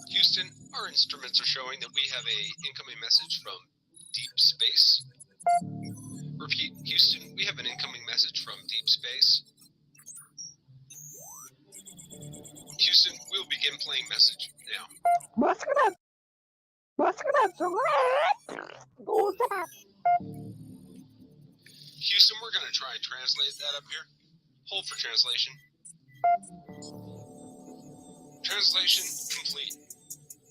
Houston, our instruments are showing that we have a incoming message from deep space. Repeat, Houston, we have an incoming message from deep space. Houston, we'll begin playing message now. Houston, we're going to try and translate that up here. Hold for translation. Translation complete.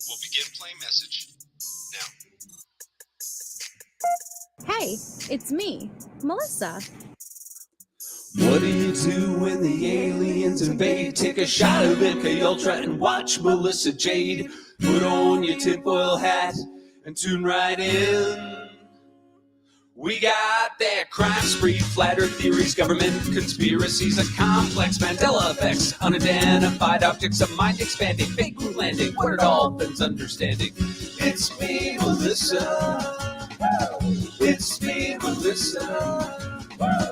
We'll begin playing message now. Hey, it's me, Melissa. What do you do when the aliens invade? Take a shot of MK Ultra and watch Melissa Jade. Put on your tinfoil hat and tune right in. We got that crime spree, flat earth theories, government conspiracies, a complex Mandela effects, unidentified objects of mind expanding, fake moon landing, what are dolphins understanding? It's me, Melissa. It's me, Melissa.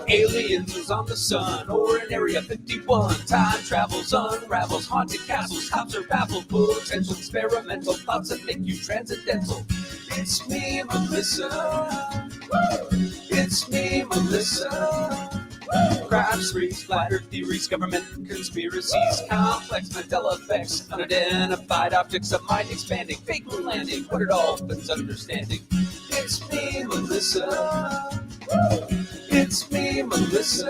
Aliens is on the sun or in Area 51. Time travels, unravels, haunted castles, cops are baffled, potential experimental thoughts that make you transcendental. It's me, Melissa. It's me, Melissa. Crime sprees, flat earth theories, government conspiracies, complex Mandela effects, unidentified objects of mind expanding, fake moon landing, what are dolphins understanding? It's me, Melissa. It's me, Melissa.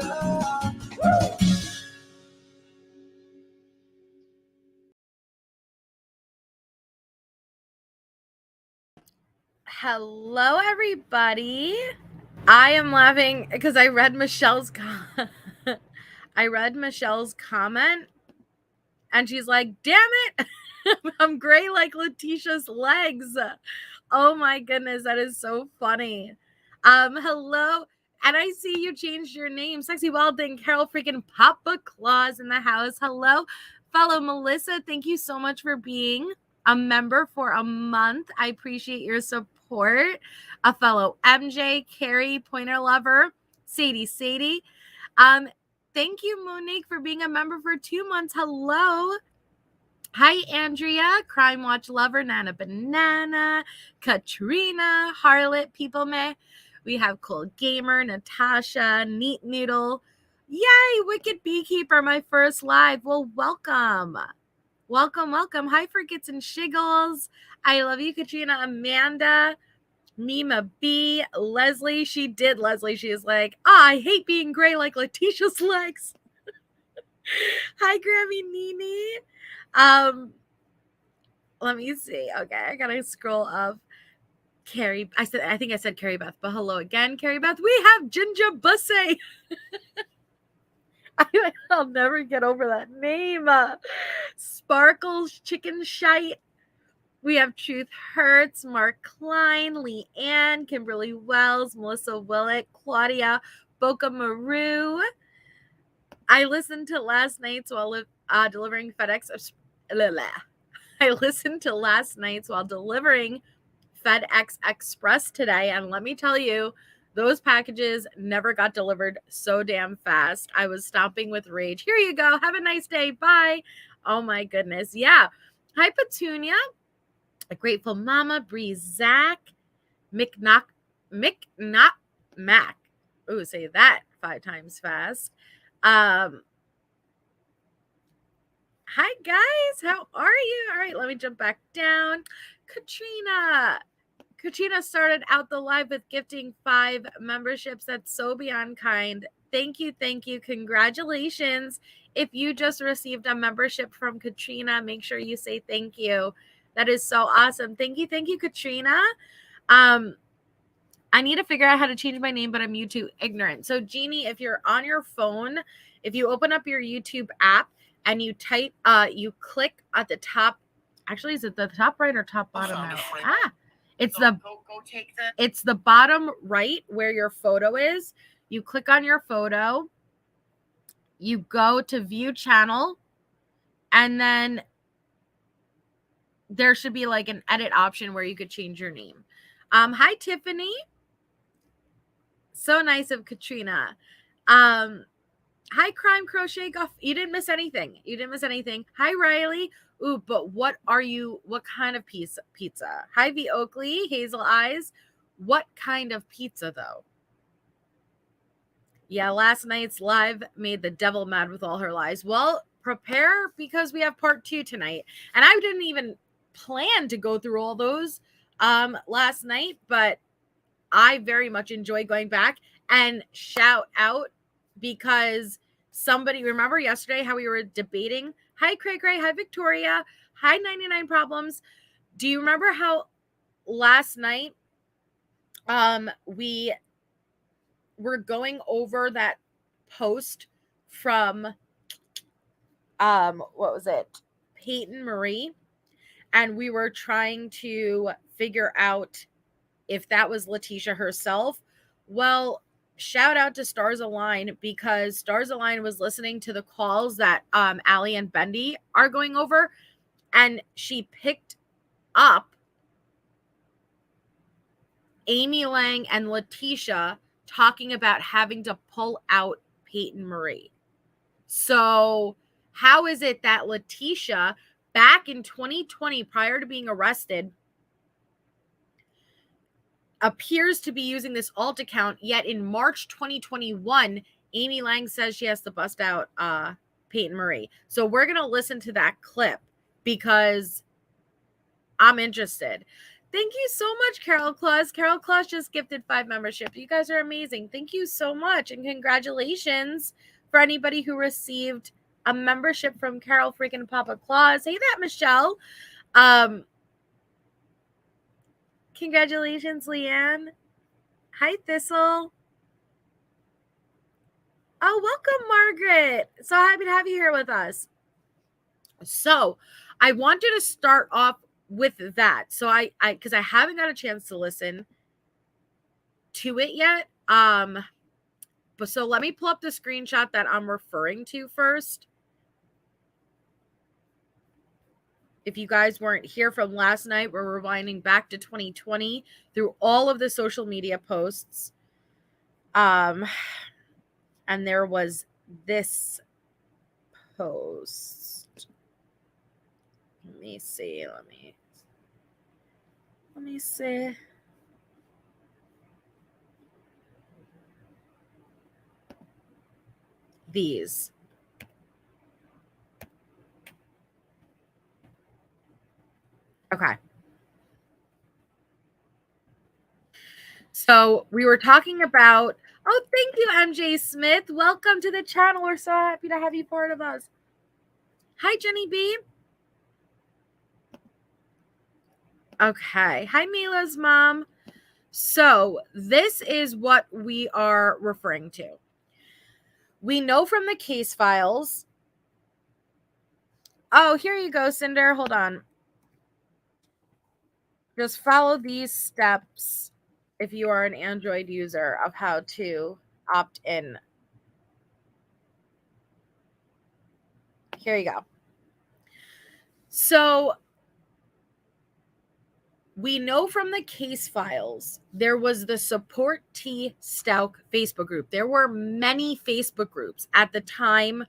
Hello, everybody. I am laughing because I read Michelle's comment, and she's like, "Damn it, I'm gray like Leticia's legs." Oh my goodness, that is so funny. Hello, and I see you changed your name, Sexy Wilding Carol freaking Papa Claus in the house. Hello, fellow Melissa. Thank you so much for being a member for a month. I appreciate your support. A fellow MJ, Carrie, Pointer Lover, Sadie. Thank you, Monique, for being a member for 2 months. Hello. Hi, Andrea, Crime Watch Lover, Nana Banana, Katrina, Harlot, People May. We have Cool Gamer, Natasha, Neat Noodle. Yay, Wicked Beekeeper, my first live. Well, welcome. Welcome. Hi, Forgets and Shiggles. I love you, Katrina, Amanda, Mima B, Leslie. She is like, I hate being gray like Leticia's legs. Hi, Grammy Nini. Let me see. Okay, I gotta scroll up. Carrie, I think I said Carrie Beth, but hello again, Carrie Beth. We have Ginger Bussey. I'll never get over that name. Sparkles Chicken Shite. We have Truth Hurts, Mark Klein, Lee Ann, Kimberly Wells, Melissa Willett, Claudia, Boca Maru. I listened to last night's while delivering FedEx. I listened to last night's while delivering FedEx Express today, and let me tell you, those packages never got delivered so damn fast. I was stomping with rage. Here you go. Have a nice day. Bye. Oh my goodness. Yeah. Hi, Petunia. A Grateful Mama, Bree, Zach, Mac. Ooh, say that 5 times fast. Hi guys, how are you? All right, let me jump back down. Katrina started out the live with gifting 5 memberships. That's so beyond kind. Thank you. Congratulations. If you just received a membership from Katrina, make sure you say thank you. That is so awesome. Thank you, Katrina. I need to figure out how to change my name, but I'm YouTube ignorant. So, Jeannie, if you're on your phone, if you open up your YouTube app and you type, you click at the top. Actually, is it the top right or top bottom? It's it's the bottom right where your photo is. You click on your photo. You go to view channel, and then there should be like an edit option where you could change your name. Hi, Tiffany. So nice of Katrina. Hi, Crime Crochet Guff. You didn't miss anything. Hi, Riley. Ooh, but what kind of pizza? Hi, V. Oakley, Hazel Eyes. What kind of pizza, though? Yeah, last night's live made the devil mad with all her lies. Well, prepare because we have part 2 tonight. And I didn't even plan to go through all those last night, but I very much enjoy going back and shout out because somebody, remember yesterday how we were debating? Hi, Cray Cray. Hi, Victoria. Hi, 99 Problems. Do you remember how last night we were going over that post from what was it? Payton Marie, and we were trying to figure out if that was Leticia herself. Well, shout out to Stars Align because Stars Align was listening to the calls that Allie and Bendy are going over, and she picked up Amy Lang and Leticia talking about having to pull out Payton Marie. So how is it that Leticia, back in 2020, prior to being arrested, appears to be using this alt account, yet in March 2021, Amy Lang says she has to bust out Payton Marie. So we're going to listen to that clip because I'm interested. Thank you so much, Carol Claus. Carol Claus just gifted 5 membership. You guys are amazing. Thank you so much. And congratulations for anybody who received a membership from Carol freaking Papa Claus. Hey, that Michelle. Congratulations, Leanne. Hi, Thistle. Oh, welcome, Margaret. So happy to have you here with us. So I wanted to start off with that. So because I haven't got a chance to listen to it yet. But so let me pull up the screenshot that I'm referring to first. If you guys weren't here from last night, we're rewinding back to 2020 through all of the social media posts. And there was this post. Let me see. These. Okay. So we were talking about, oh, thank you, MJ Smith. Welcome to the channel. We're so happy to have you part of us. Hi, Jenny B. Okay. Hi, Mila's mom. So this is what we are referring to. We know from the case files. Oh, here you go, Cinder. Hold on. Just follow these steps if you are an Android user of how to opt in. Here you go. So we know from the case files, there was the Support T Stauch Facebook group. There were many Facebook groups at the time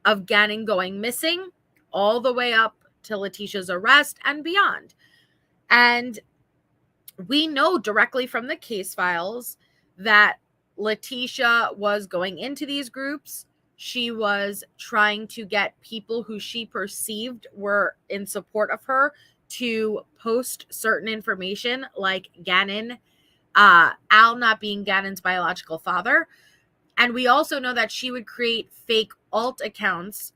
of Gannon going missing, all the way up to Leticia's arrest and beyond. And we know directly from the case files that Leticia was going into these groups. She was trying to get people who she perceived were in support of her to post certain information, like Gannon, Al not being Gannon's biological father. And we also know that she would create fake alt accounts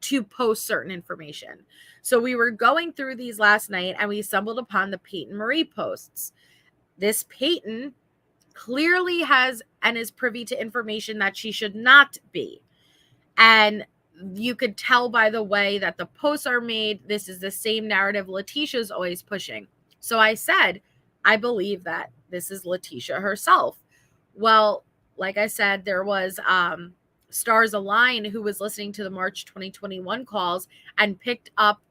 to post certain information. So we were going through these last night and we stumbled upon the Payton Marie posts. This Payton clearly has and is privy to information that she should not be. And you could tell by the way that the posts are made, this is the same narrative Leticia's always pushing. So I said, I believe that this is Leticia herself. Well, like I said, there was Stars Align who was listening to the March 2021 calls and picked up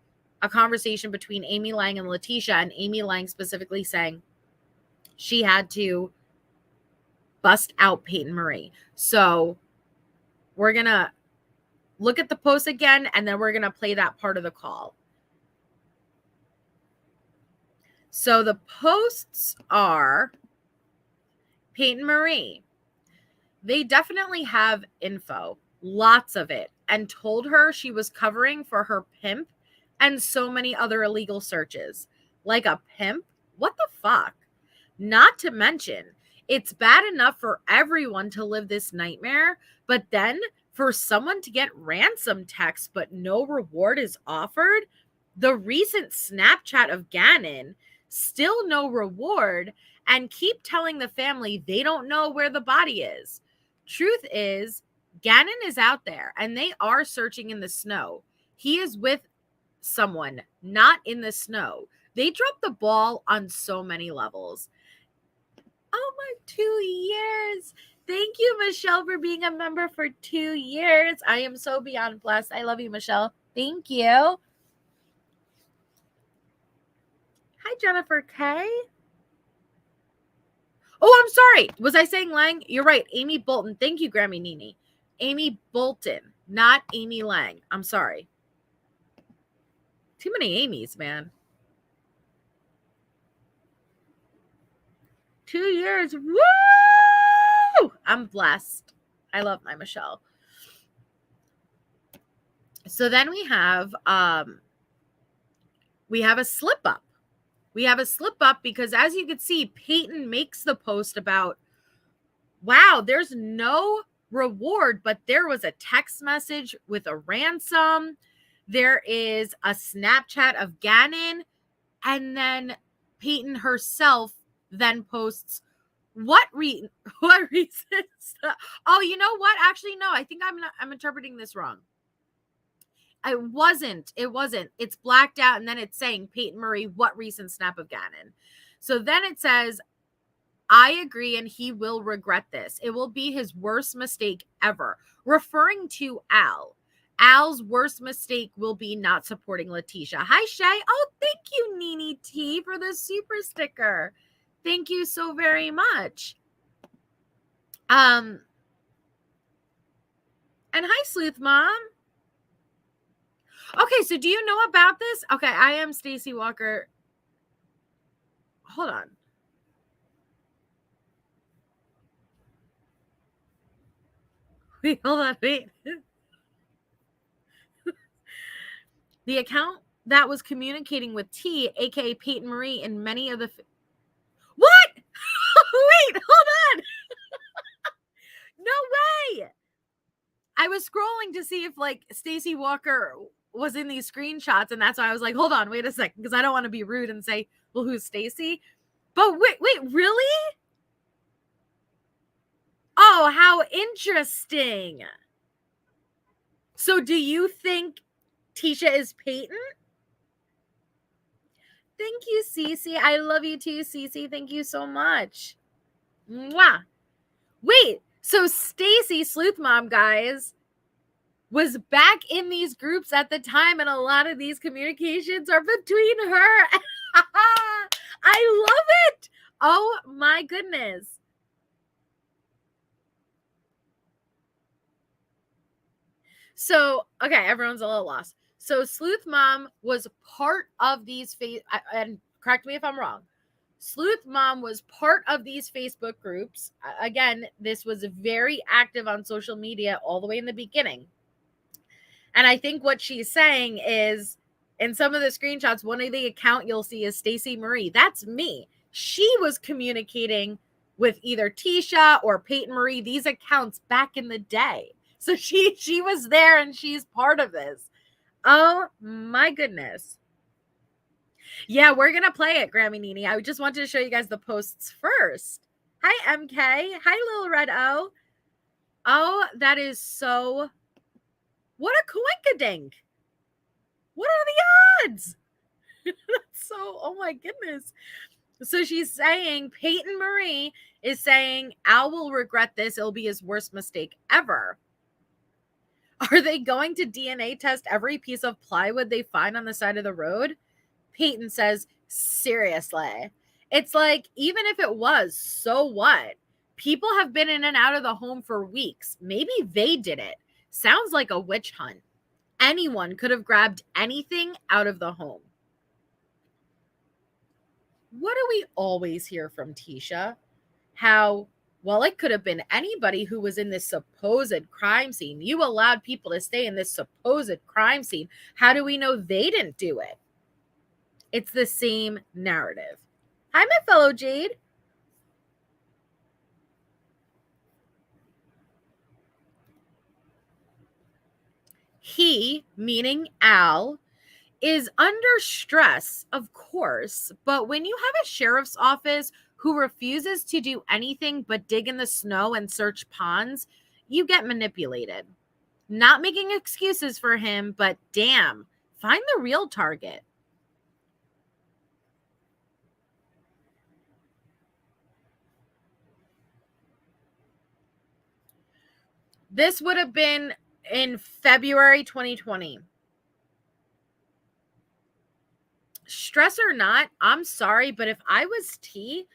a conversation between Amy Lang and Leticia, and Amy Lang specifically saying she had to bust out Payton Marie. So we're going to look at the post again, and then we're going to play that part of the call. So the posts are Payton Marie. They definitely have info, lots of it, and told her she was covering for her pimp and so many other illegal searches. Like a pimp? What the fuck? Not to mention, it's bad enough for everyone to live this nightmare, but then for someone to get ransom texts but no reward is offered? The recent Snapchat of Gannon, still no reward, and keep telling the family they don't know where the body is. Truth is, Gannon is out there and they are searching in the snow. He is with someone, not in the snow. They dropped the ball on so many levels. Oh my, 2 years. Thank you, Michelle, for being a member for 2 years. I am so beyond blessed. I love you, Michelle. Thank you. Hi, Jennifer K. Oh, I'm sorry. Was I saying Lang? You're right. Amy Bolton. Thank you, Grammy Nini. Amy Bolton, not Amy Lang. I'm sorry. Too many Amy's, man. 2 years. Woo! I'm blessed. I love my Michelle. So then we have a slip up. We have a slip up because, as you can see, Payton makes the post about, wow, there's no reward, but there was a text message with a ransom. There is a Snapchat of Gannon. And then Payton herself then posts, what reason? Oh, you know what? Actually, no, I think I'm interpreting this wrong. It wasn't. It's blacked out, and then it's saying Payton Marie, what recent snap of Gannon? So then it says, I agree, and he will regret this. It will be his worst mistake ever. Referring to Al. Al's worst mistake will be not supporting Leticia. Hi, Shay. Oh, thank you, Nini T, for the super sticker. Thank you so very much. And hi, Sleuth Mom. Okay, so do you know about this? Okay, I am Stacy Walker. Hold on. Wait, hold on, wait. The account that was communicating with T, aka Payton Marie, and many of the... What? Wait, hold on. No way. I was scrolling to see if, like, Stacy Walker was in these screenshots, and that's why I was like, hold on, wait a second, because I don't want to be rude and say, well, who's Stacy? But wait, really? Oh, how interesting. So do you think Tisha is Payton? Thank you, Cece. I love you too, Cece. Thank you so much. Mwah. Wait, so Stacy, Sleuth Mom, guys, was back in these groups at the time, and a lot of these communications are between her. I love it. Oh my goodness. So, okay, everyone's a little lost. So Sleuth Mom was part of these, and correct me if I'm wrong, Sleuth Mom was part of these Facebook groups. Again, this was very active on social media all the way in the beginning. And I think what she's saying is, in some of the screenshots, one of the account you'll see is Stacy Marie. That's me. She was communicating with either Tisha or Payton Marie, these accounts back in the day. So she was there, and she's part of this. Oh my goodness. Yeah, we're going to play it, Grammy Nini. I just wanted to show you guys the posts first. Hi, MK. Hi, Little Red O. Oh, that is so... What a coinkadink. What are the odds? That's so... Oh, my goodness. So she's saying, Payton Marie is saying, Al will regret this. It'll be his worst mistake ever. Are they going to DNA test every piece of plywood they find on the side of the road? Payton says, seriously. It's like, even if it was, so what? People have been in and out of the home for weeks. Maybe they did it. Sounds like a witch hunt. Anyone could have grabbed anything out of the home. What do we always hear from Tisha? How, well, it could have been anybody who was in this supposed crime scene. You allowed people to stay in this supposed crime scene. How do we know they didn't do it? It's the same narrative. Hi, my fellow Jade. He, meaning Al, is under stress, of course, but when you have a sheriff's office who refuses to do anything but dig in the snow and search ponds, you get manipulated. Not making excuses for him, but damn, find the real target. This would have been in February 2020. Stress or not, I'm sorry, but if I was T,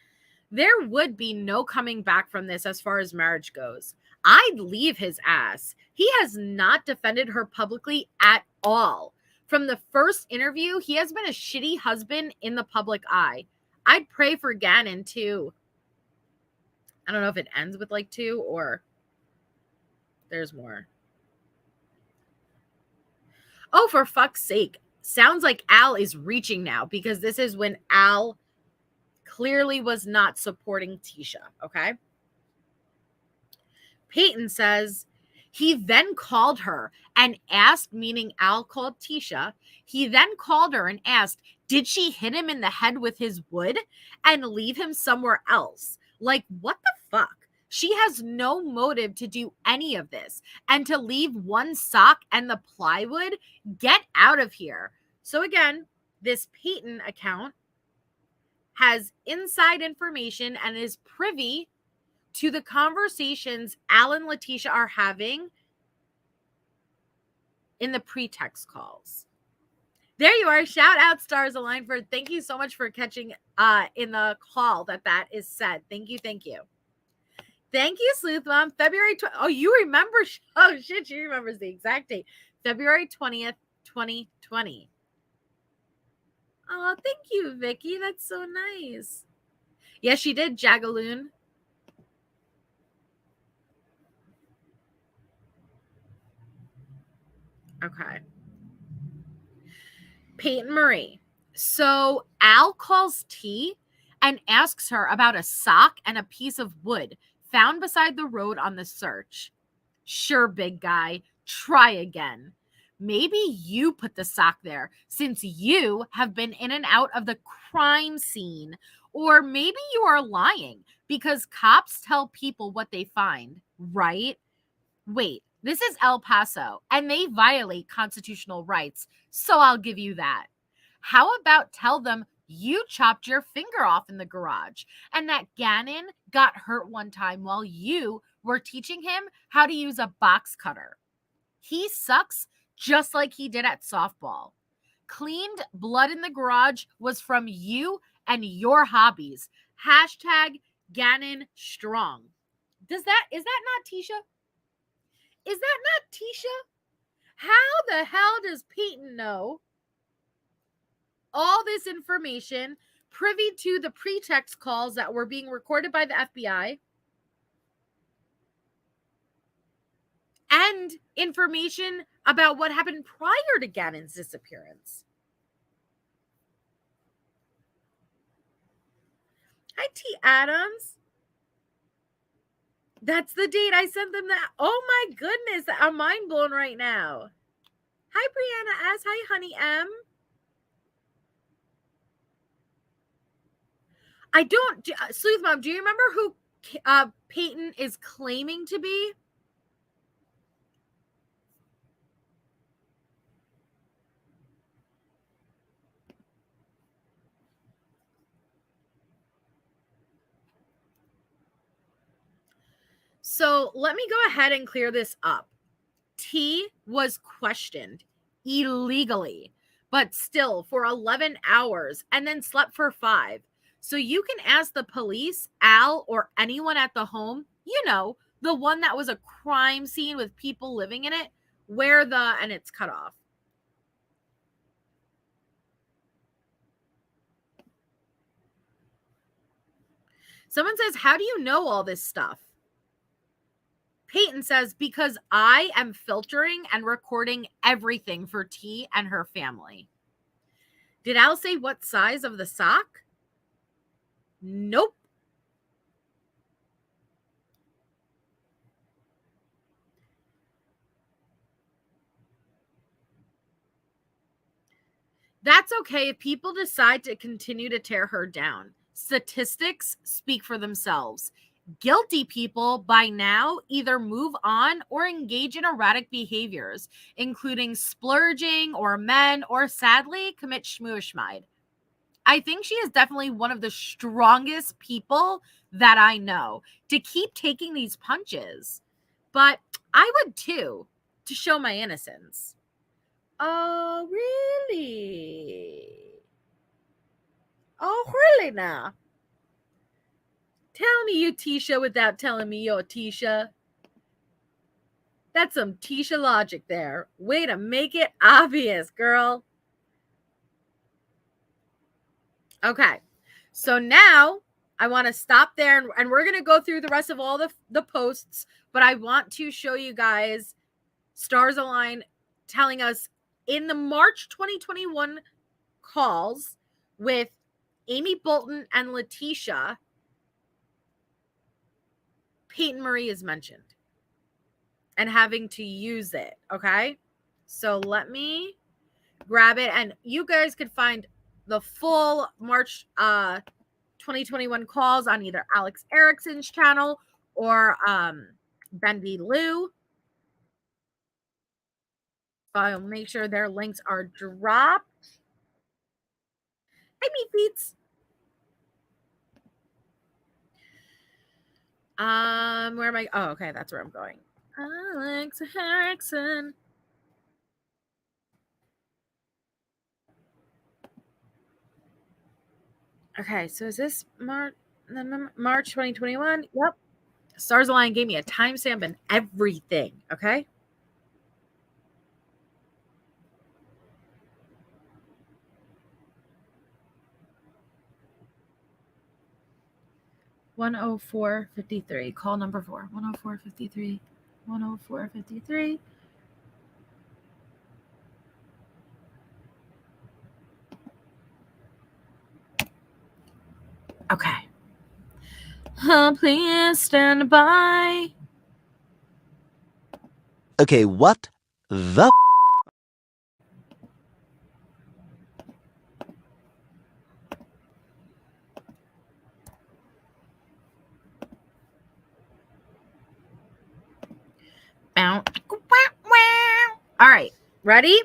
there would be no coming back from this as far as marriage goes. I'd leave his ass. He has not defended her publicly at all. From the first interview, he has been a shitty husband in the public eye. I'd pray for Gannon too. I don't know if it ends with like 2 or there's more. Oh, for fuck's sake. Sounds like Al is reaching now because this is when Al clearly was not supporting Tisha, okay? Payton says, he then called her and asked, meaning Al called Tisha, he then called her and asked, did she hit him in the head with his wood and leave him somewhere else? Like, what the fuck? She has no motive to do any of this. And to leave one sock and the plywood, get out of here. So again, this Payton account has inside information and is privy to the conversations Al and Leticia are having in the pretext calls. There you are. Shout out Stars Align for thank you so much for catching in the call that is said. Thank you. Thank you. Thank you, Sleuth Mom. February 20th. Oh, you remember? Oh, shit. She remembers the exact date. February 20th, 2020. Oh, thank you, Vicky. That's so nice. Yes, she did, Jagaloon. Okay. Payton Marie. So Al calls T and asks her about a sock and a piece of wood found beside the road on the search. Sure, big guy. Try again. Maybe you put the sock there since you have been in and out of the crime scene. Or maybe you are lying because cops tell people what they find, right? Wait, this is El Paso and they violate constitutional rights, so I'll give you that. How about tell them you chopped your finger off in the garage and that Gannon got hurt one time while you were teaching him how to use a box cutter. He sucks just like he did at softball. Cleaned blood in the garage was from you and your hobbies. Hashtag Gannon strong. Is that not Tisha? Is that not Tisha? How the hell does Payton know all this information, privy to the pretext calls that were being recorded by the FBI, and information about what happened prior to Gannon's disappearance? Hi, T. Adams. That's the date I sent them that. Oh my goodness, I'm mind blown right now. Hi, Brianna S. Hi, Honey M. I don't, Sleuth Mom, do you remember who Payton is claiming to be? So let me go ahead and clear this up. T was questioned illegally, but still for 11 hours and then slept for 5. So you can ask the police, Al, or anyone at the home, you know, the one that was a crime scene with people living in it, and it's cut off. Someone says, how do you know all this stuff? Payton says, because I am filtering and recording everything for T and her family. Did Al say what size of the sock? Nope. That's okay if people decide to continue to tear her down. Statistics speak for themselves. Guilty people by now either move on or engage in erratic behaviors, including splurging or men, or sadly commit schmooshmide. I think she is definitely one of the strongest people that I know to keep taking these punches. But I would too, to show my innocence. Oh, really? Oh, really now? Tell me you Tisha without telling me you're Tisha. That's some Tisha logic there. Way to make it obvious, girl. Okay. So now I want to stop there and we're going to go through the rest of all the posts, but I want to show you guys Stars Align telling us in the March 2021 calls with Amy Bolton and Leticia, Payton Marie is mentioned and having to use it. Okay. So let me grab it and you guys could find the full March 2021 calls on either Alex Erickson's channel or Ben V. Lou. I'll make sure their links are dropped. Hi, meat feets. Where am I? Oh, okay, that's where I'm going. Alex Erickson. Okay, so is this March 2021? Yep. Stars Align gave me a timestamp and everything. Okay. (104:53). Call number 4. 104:53. 104:53. Okay. Please stand by. Okay, what the All right, ready?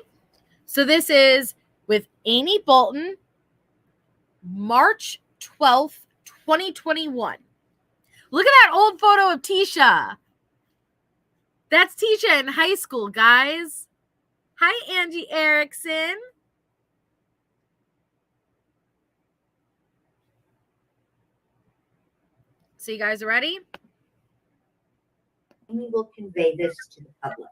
So this is with Amy Bolton, March 12th, 2021. Look at that old photo of Tisha. That's Tisha in high school, guys. Hi, Angie Erickson. So you guys are ready? We will convey this to the public.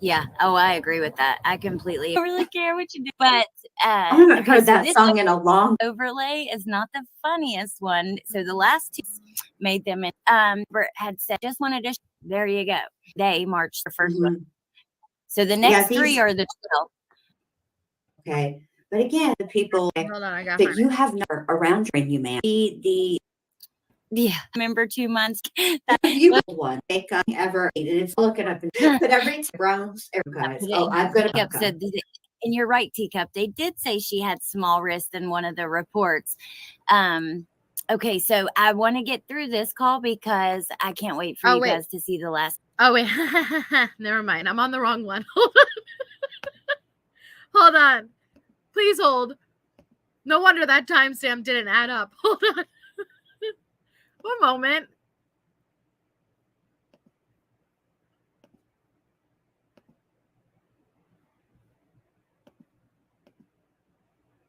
Yeah. Oh, I agree with that. I completely don't really care what you do. But I haven't heard that song in a long overlay is not the funniest one. So the last two made them had said just wanted to there you go. They marched the 1st one. So the next three are the 12. Okay. But again, the people Hold on, I got that you have around you, man. Yeah, remember 2 months. You one make up ever. It's looking up and but every Browns guys. Oh, I've got Teacup said, and you're right, Teacup. They did say she had small wrists in one of the reports. Okay, so I want to get through this call because I can't wait for you guys to see the last. Oh wait, never mind. I'm on the wrong one. Hold on. Hold on. Please hold. No wonder that timestamp didn't add up. Hold on. One moment.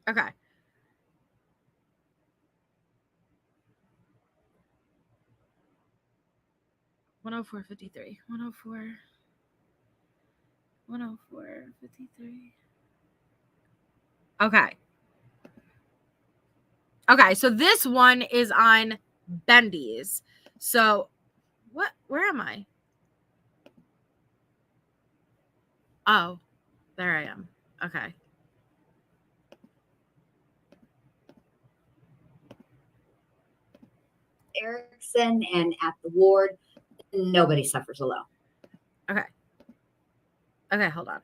Okay. 104.53. 104.53. Okay. Okay, so this one is on Bendy's. So, where am I? Oh, there I am. Okay. Erickson and at the ward, nobody suffers alone. Okay. Okay, hold on.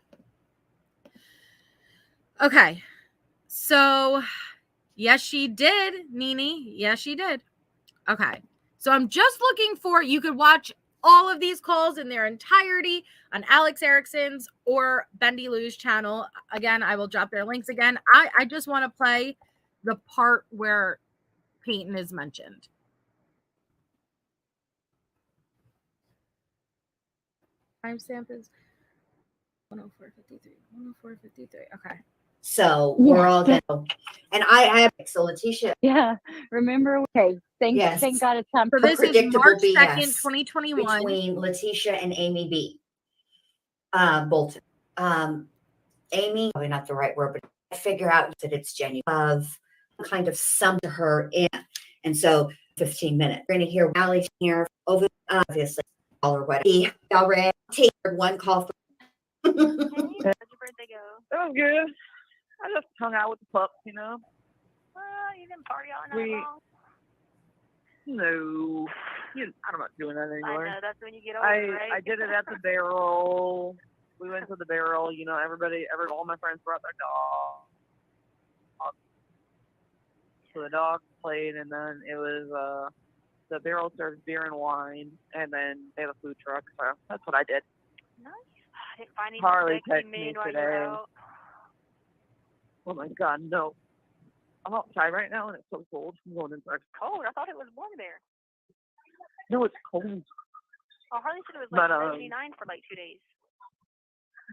Okay. So, yes, she did, Nini. Yes, she did. Okay. So I'm just looking for, you could watch all of these calls in their entirety on Alex Erickson's or Bendy Lou's channel. Again, I will drop their links again. I just want to play the part where Payton is mentioned. Timestamp is 104.53. 104.53. Okay. So we're all going to, and I have, so Leticia. Yeah. Remember? Okay. Thank God it's time. So this is Unpredictable March 2nd, BS 2021. between Leticia and Amy B. Bolton. Amy, probably not the right word, but I figure out that it's genuine of kind of summed her in. And so 15 minutes. We're going to hear Allie here over, obviously, all or whatever. He already take one call. How'd your birthday go? It was good. I just hung out with the pups, you know. You didn't party all night long? No. I'm not doing that anymore. I know, that's when you get older, right? I did it at the barrel. We went to the barrel, you know, all my friends brought their dogs. So the dogs played, and then it was, the barrel served beer and wine, and then they have a food truck, so that's what I did. Nice. I didn't find any Harley texted me today. Oh my God, no. I'm outside right now and it's so cold. I'm going inside. It's cold? I thought it was warm there. No, it's cold. Oh, Harley said it was like 79 for like 2 days.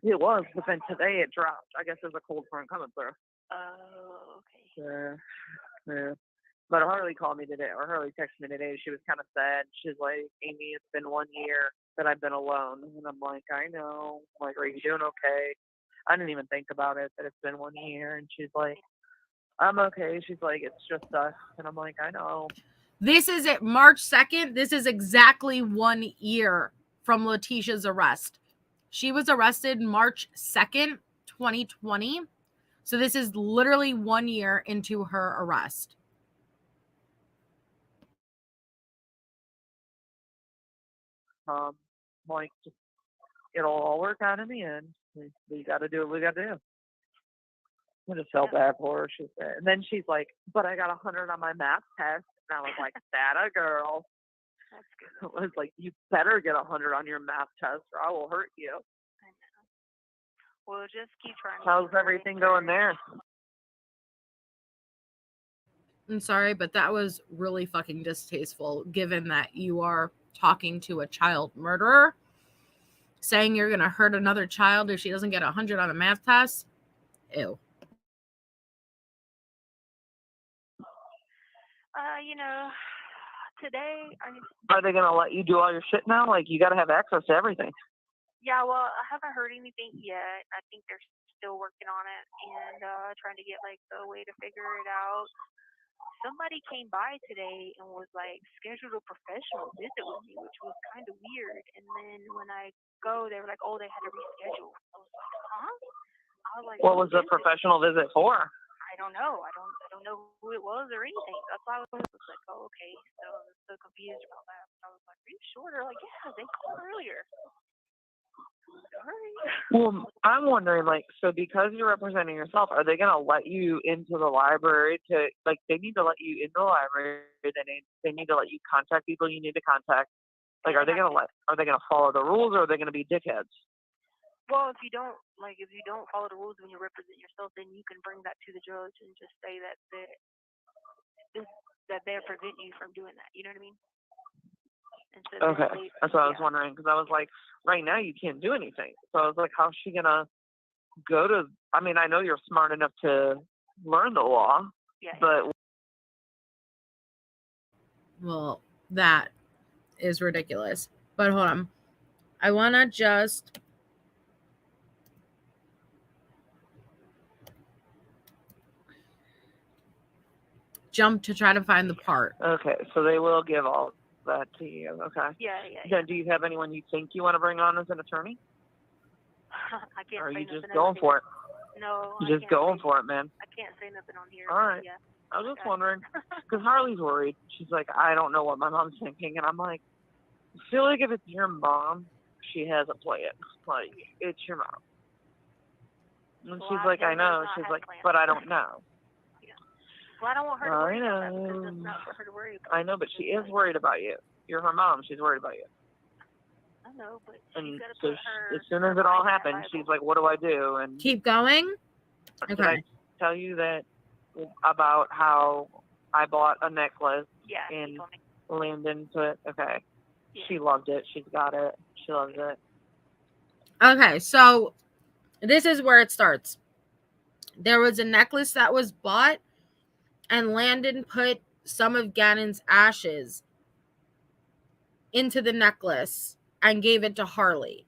It was, but then today it dropped. I guess there's a cold front coming through. Oh, okay. Yeah. But Harley called me today, or Harley texted me today. She was kind of sad. She's like, Amy, it's been 1 year that I've been alone. And I'm like, I know. I'm like, are you doing okay? I didn't even think about it, that it's been 1 year. And she's like, I'm okay. She's like, it's just us. And I'm like, I know. This is it, March 2nd. This is exactly 1 year from Leticia's arrest. She was arrested March 2nd, 2020. So this is literally 1 year into her arrest. Like, just, it'll all work out in the end. We got to do what we got to do. I just felt bad for her. She said, and then she's like, "But I got 100 on my math test," and I was like, "That a girl." That's good. I was like, "You better get 100 on your math test, or I will hurt you." I know. Well, just keep trying. How's everything going there? I'm sorry, but that was really fucking distasteful, given that you are talking to a child murderer, saying you're going to hurt another child if she doesn't get 100 on a math test. Ew. You know, today Are they gonna let you do all your shit now? Like, you gotta have access to everything. Yeah, well, I haven't heard anything yet. I think they're still working on it and trying to get like the way to figure it out. Somebody came by today and was like scheduled a professional visit with me, which was kind of weird. And then when I go, they were like, "Oh, they had to reschedule." I was like, "Huh?" I was like, "What was the professional visit for?" I don't know. I don't know who it was or anything. That's why I was like, "Oh, okay." So I was so confused about that. I was like, "Are you sure?" They're like, "Yeah, they called earlier." Sorry. Well, I'm wondering, like, so because you're representing yourself, are they going to let you into the library to, like, they need to let you into the library, they need to let you contact people you need to contact. Like, are they going to follow the rules, or are they going to be dickheads? Well, if you don't follow the rules when you represent yourself, then you can bring that to the judge and just say that they'll prevent you from doing that. You know what I mean? Okay, that's what I was wondering, because I was like, right now you can't do anything. So I was like, how's she gonna go to? I mean, I know you're smart enough to learn the law, but well, that is ridiculous. But hold on. I want to just jump to try to find the part. Okay, so they will give all that to you. Okay. Yeah. Then do you have anyone you think you want to bring on as an attorney? I can't. Or are say you just nothing going for it? No. You're just going for it, man. I can't say nothing on here. All right. Yeah. I was just wondering, because Harley's worried. She's like, I don't know what my mom's thinking. And I'm like, I feel like if it's your mom, she has a plan. Like, it's your mom. And she's like, I know. She's like, but I don't know. Yeah. Well, I don't want her to worry about that because it's not for her to worry about. I know, but she is worried about you. You're her mom. She's worried about you. I know, but and so as soon as it all happened, she's like, what do I do? And keep going. Okay. Did I tell you that about how I bought a necklace and Landon put, okay. Yeah. She loved it. She's got it. She loves it. Okay, so this is where it starts. There was a necklace that was bought, and Landon put some of Gannon's ashes into the necklace and gave it to Harley.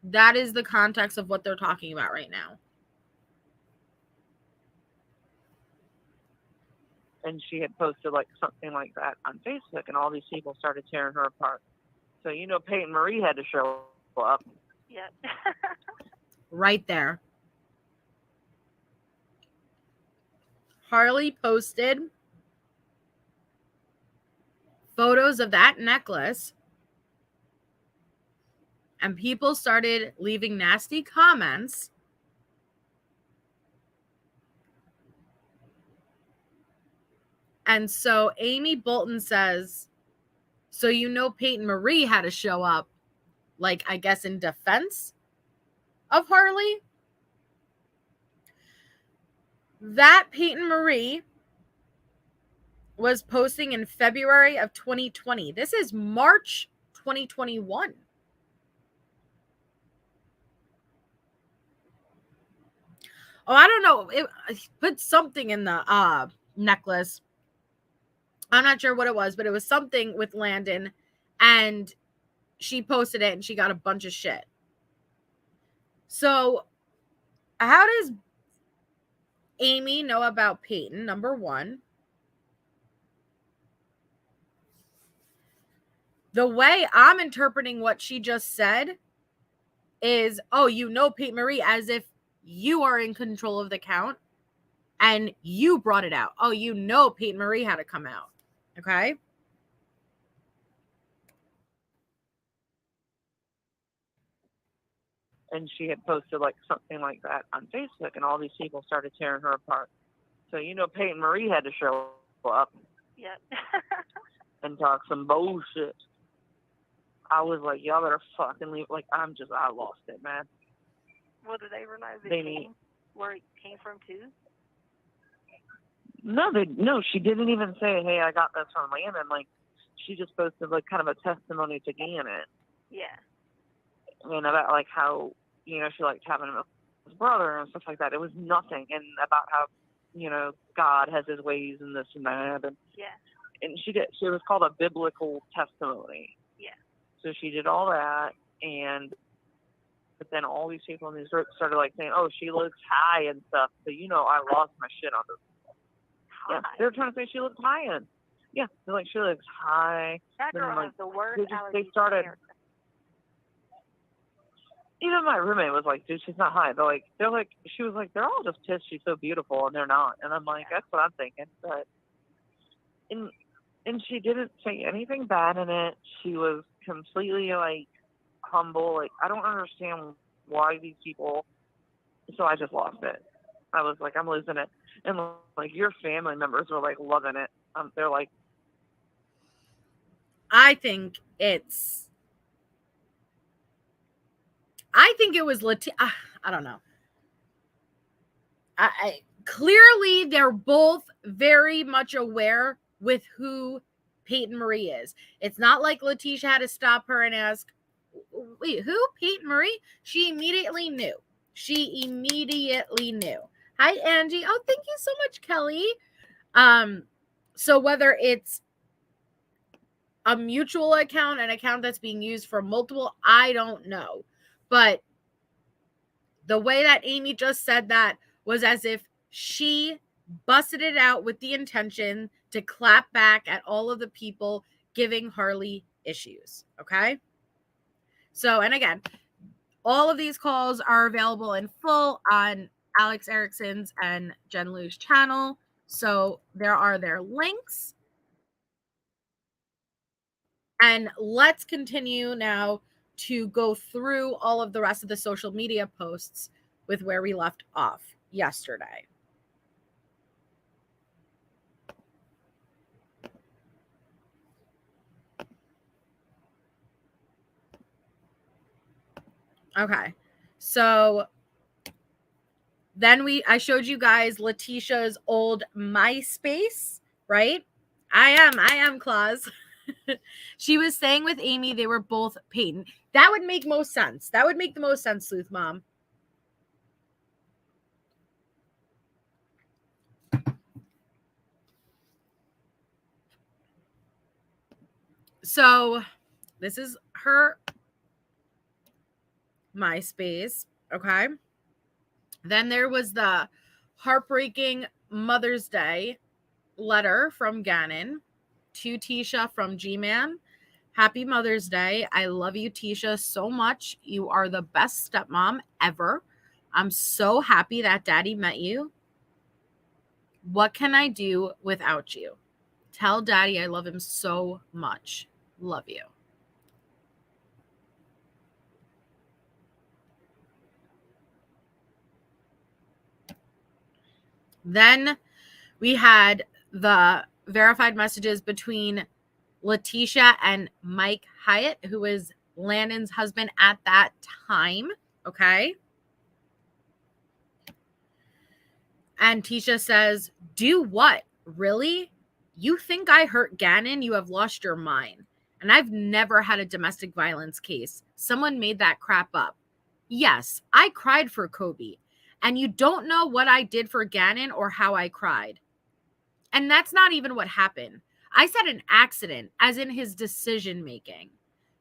That is the context of what they're talking about right now. And she had posted like something like that on Facebook, and all these people started tearing her apart. So you know Payton Marie had to show up. Yeah. Right there. Harley posted photos of that necklace, and people started leaving nasty comments. And so Amy Bolton says, so you know Payton Marie had to show up, like, I guess in defense of Harley? That Payton Marie was posting in February of 2020. This is March 2021. Oh, I don't know. It put something in the necklace. I'm not sure what it was, but it was something with Landon, and she posted it and she got a bunch of shit. So how does Amy know about Payton? Number one, the way I'm interpreting what she just said is, oh, you know Payton Marie, as if you are in control of the account and you brought it out. Oh, you know Payton Marie had to come out. Okay. And she had posted like something like that on Facebook, and all these people started tearing her apart. So you know Payton Marie had to show up. Yeah. And talk some bullshit. I was like, y'all better fucking leave. Like, I lost it, man. Well, did they realize where it came from too? No, she didn't even say, hey, I got this from Landon. Like, she just posted like kind of a testimony to Gannon. Yeah. I mean, about like how, you know, she liked having his brother and stuff like that. It was nothing. And about how, you know, God has his ways and this and that. And yeah. And she was called a biblical testimony. Yeah. So she did all that, but then all these people in these groups started like saying, oh, she looks high and stuff. So, you know, I lost my shit on this. Yeah, they were trying to say she looks high and yeah, they're like, she looks high. That girl has the worst they started. Even my roommate was like, dude, she's not high. She was like, they're all just pissed she's so beautiful, and they're not. And I'm like, that's what I'm thinking. But, and she didn't say anything bad in it. She was completely, like, humble. Like, I don't understand why these people, so I just lost it. I was like, I'm losing it. And, like, your family members were, like, loving it. They're like, I think it was Leticia. I don't know. I clearly they're both very much aware with who Payton Marie is. It's not like Leticia had to stop her and ask, wait, who? Payton Marie? She immediately knew. Hi, Angie. Oh, thank you so much, Kelly. So whether it's a mutual account, an account that's being used for multiple, I don't know. But the way that Amy just said that was as if she busted it out with the intention to clap back at all of the people giving Harley issues. Okay. So, and again, all of these calls are available in full on Alex Erickson's and Jen Lou's channel. So there are their links. And let's continue now to go through all of the rest of the social media posts with where we left off yesterday. Okay. So then I showed you guys Leticia's old MySpace, right? I am Claus. She was staying with Amy. They were both Payton. That would make most sense. That would make the most sense, Sleuth Mom. So this is her MySpace, okay? Then there was the heartbreaking Mother's Day letter from Gannon to Tisha from G-Man. Happy Mother's Day. I love you, Tisha, so much. You are the best stepmom ever. I'm so happy that Daddy met you. What can I do without you? Tell Daddy I love him so much. Love you. Then we had the verified messages between Leticia and Mike Hyatt, who was Landon's husband at that time. Okay. And Tisha says, do what? Really? You think I hurt Gannon? You have lost your mind. And I've never had a domestic violence case. Someone made that crap up. Yes, I cried for Kobe. And you don't know what I did for Gannon or how I cried. And that's not even what happened. I said an accident, as in his decision making.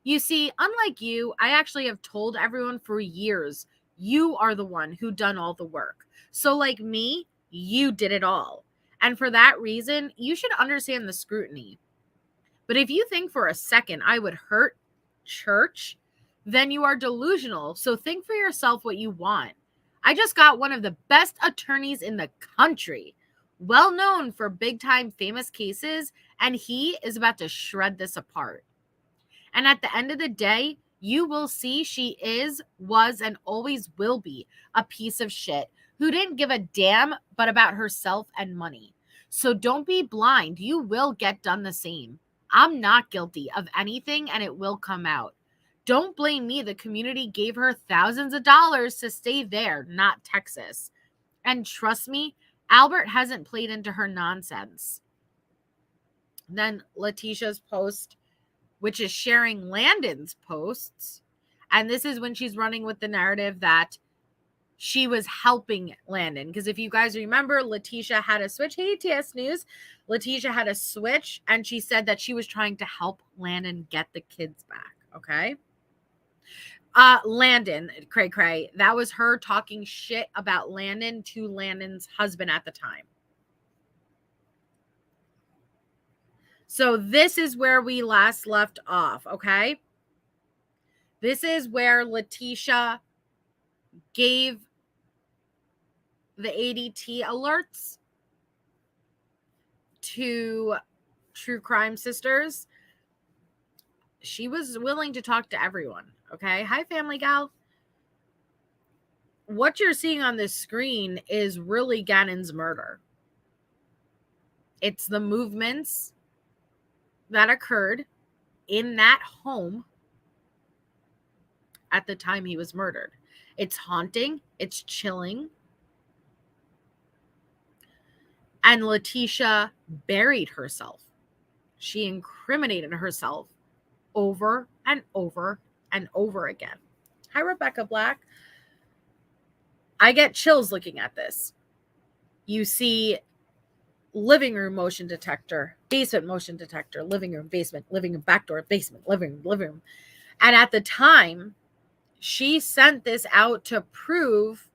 You see, unlike you, I actually have told everyone for years, you are the one who done all the work. So like me, you did it all. And for that reason, you should understand the scrutiny. But if you think for a second I would hurt Church, then you are delusional. So think for yourself what you want. I just got one of the best attorneys in the country, well known for big time famous cases, and he is about to shred this apart. And at the end of the day, you will see she is, was, and always will be a piece of shit who didn't give a damn but about herself and money. So don't be blind. You will get done the same. I'm not guilty of anything, and it will come out. Don't blame me. The community gave her thousands of dollars to stay there, not Texas. And trust me, Albert hasn't played into her nonsense. Then Leticia's post, which is sharing Landon's posts. And this is when she's running with the narrative that she was helping Landon. Because if you guys remember, Letecia had a switch. Hey, TS News. Letecia had a switch, and she said that she was trying to help Landon get the kids back. Okay. Landon, cray, that was her talking shit about Landon to Landon's husband at the time. So this is where we last left off, okay? This is where Letecia gave the ADT alerts to True Crime Sisters. She was willing to talk to everyone, okay? Hi, Family Gal. What you're seeing on this screen is really Gannon's murder. It's the movements that occurred in that home at the time he was murdered. It's haunting. It's chilling. And Letecia buried herself. She incriminated herself over and over and over again. Hi, Rebecca Black. I get chills looking at this. You see living room motion detector, basement motion detector, living room, back door, basement, living room. And at the time, she sent this out to prove,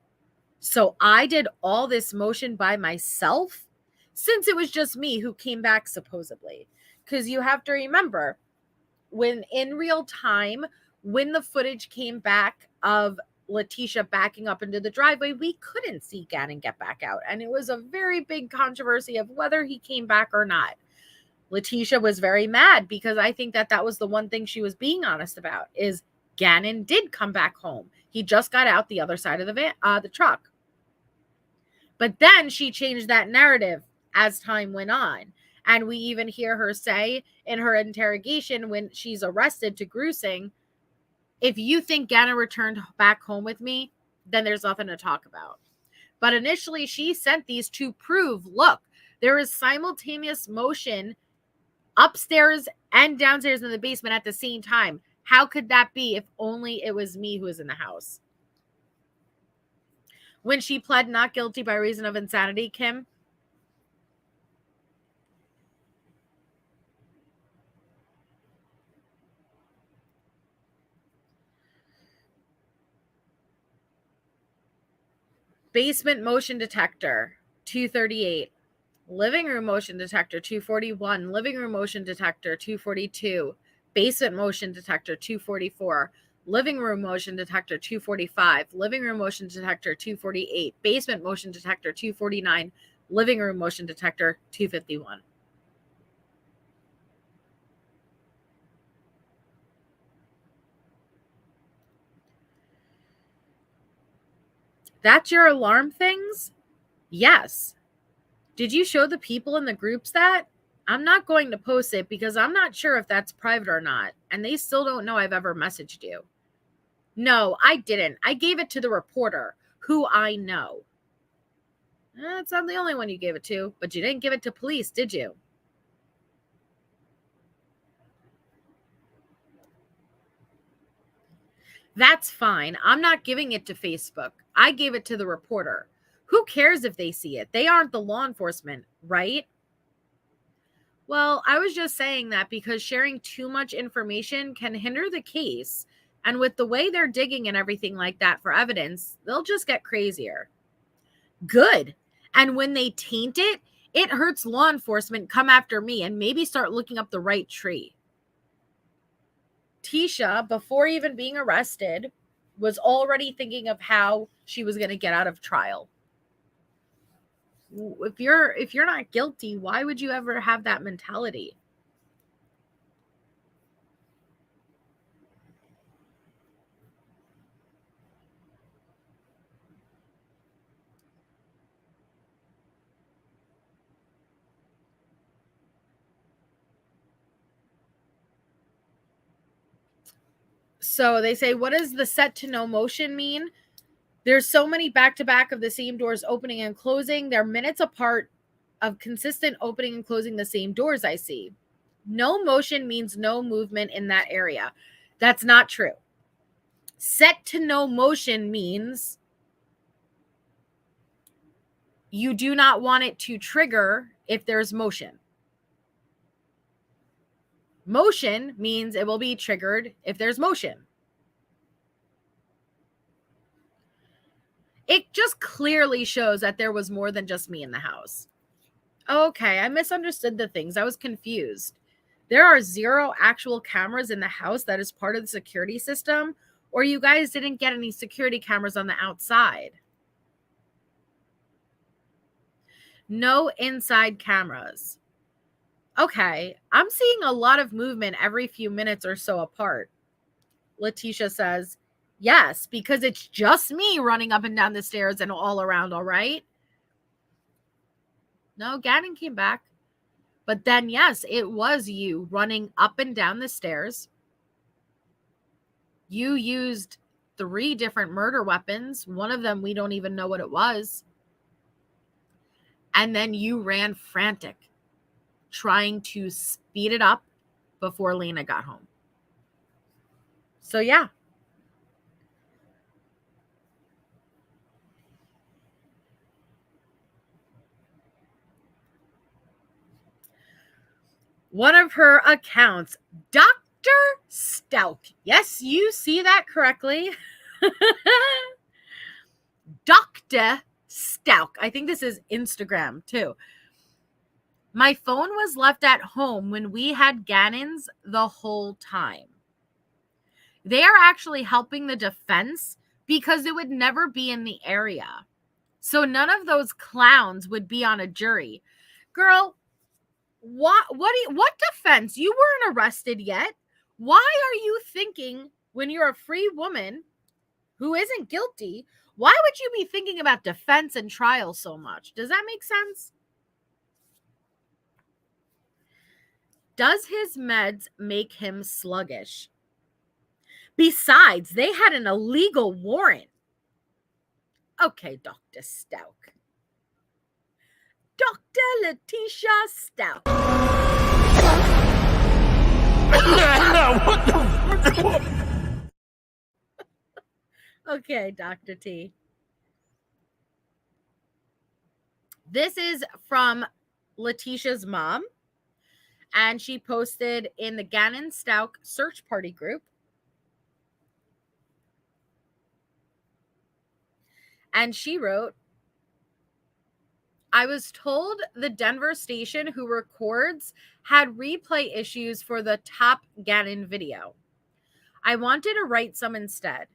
so I did all this motion by myself, since it was just me who came back supposedly. Because you have to remember, when in real time, when the footage came back of Leticia backing up into the driveway, we couldn't see Gannon get back out. And it was a very big controversy of whether he came back or not. Leticia was very mad because I think that was the one thing she was being honest about, is Gannon did come back home. He just got out the other side of the truck. But then she changed that narrative as time went on. And we even hear her say in her interrogation when she's arrested to Grusing, if you think Gannon returned back home with me, then there's nothing to talk about. But initially she sent these to prove, look, there is simultaneous motion upstairs and downstairs in the basement at the same time. How could that be if only it was me who was in the house? When she pled not guilty by reason of insanity, Kim, basement motion detector, 238. Living room motion detector, 241. Living room motion detector, 242. Basement motion detector, 244. Living room motion detector, 245. Living room motion detector, 248. Basement motion detector, 249. Living room motion detector, 251. That's your alarm things? Yes. Did you show the people in the groups that? I'm not going to post it because I'm not sure if that's private or not. And they still don't know I've ever messaged you. No, I didn't. I gave it to the reporter who I know. It's not the only one you gave it to, but you didn't give it to police, did you? That's fine. I'm not giving it to Facebook. I gave it to the reporter. Who cares if they see it? They aren't the law enforcement, right? Well, I was just saying that because sharing too much information can hinder the case. And with the way they're digging and everything like that for evidence, they'll just get crazier. Good. And when they taint it, it hurts law enforcement come after me and maybe start looking up the right tree. Tisha, before even being arrested, was already thinking of how she was going to get out of trial. If you're not guilty, why would you ever have that mentality? So they say, what does the set to no motion mean? There's so many back-to-back of the same doors opening and closing. They're minutes apart of consistent opening and closing the same doors I see. No motion means no movement in that area. That's not true. Set to no motion means you do not want it to trigger if there's motion. Motion means it will be triggered if there's motion. It just clearly shows that there was more than just me in the house. Okay, I misunderstood the things. I was confused. There are 0 actual cameras in the house that is part of the security system, or you guys didn't get any security cameras on the outside. No inside cameras. Okay, I'm seeing a lot of movement every few minutes or so apart. Leticia says, yes, because it's just me running up and down the stairs and all around, all right? No, Gannon came back. But then, yes, it was you running up and down the stairs. You used 3 different murder weapons. One of them, we don't even know what it was. And then you ran frantic, trying to speed it up before Lena got home. So, yeah. one of her accounts, Dr. Stauch. Yes, you see that correctly. Dr. Stauch. I think this is Instagram too. My phone was left at home when we had Gannons the whole time. They are actually helping the defense because it would never be in the area. So none of those clowns would be on a jury. Girl, what defense? You weren't arrested yet. Why are you thinking, when you're a free woman who isn't guilty, why would you be thinking about defense and trial so much? Does that make sense? Does his meds make him sluggish? Besides, they had an illegal warrant. Okay, Dr. Stauch. Dr. Leticia Stauch. Okay, Dr. T. This is from Leticia's mom, and she posted in the Gannon Stauch search party group. And she wrote, I was told the Denver station who records had replay issues for the top Gannon video. I wanted to write some instead.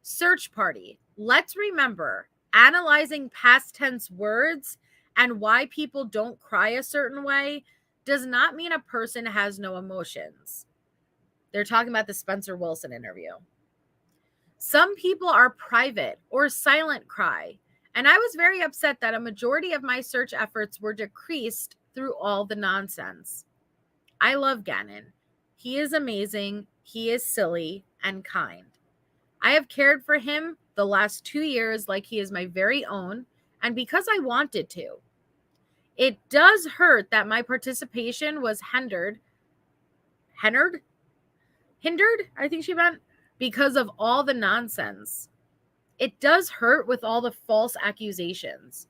Search party. Let's remember, analyzing past tense words and why people don't cry a certain way does not mean a person has no emotions. They're talking about the Spencer Wilson interview. Some people are private or silent cry, and I was very upset that a majority of my search efforts were decreased through all the nonsense. I love Gannon. He is amazing, he is silly, and kind. I have cared for him the last 2 years like he is my very own, and because I wanted to. It does hurt that my participation was hindered, I think she meant, because of all the nonsense. It does hurt with all the false accusations.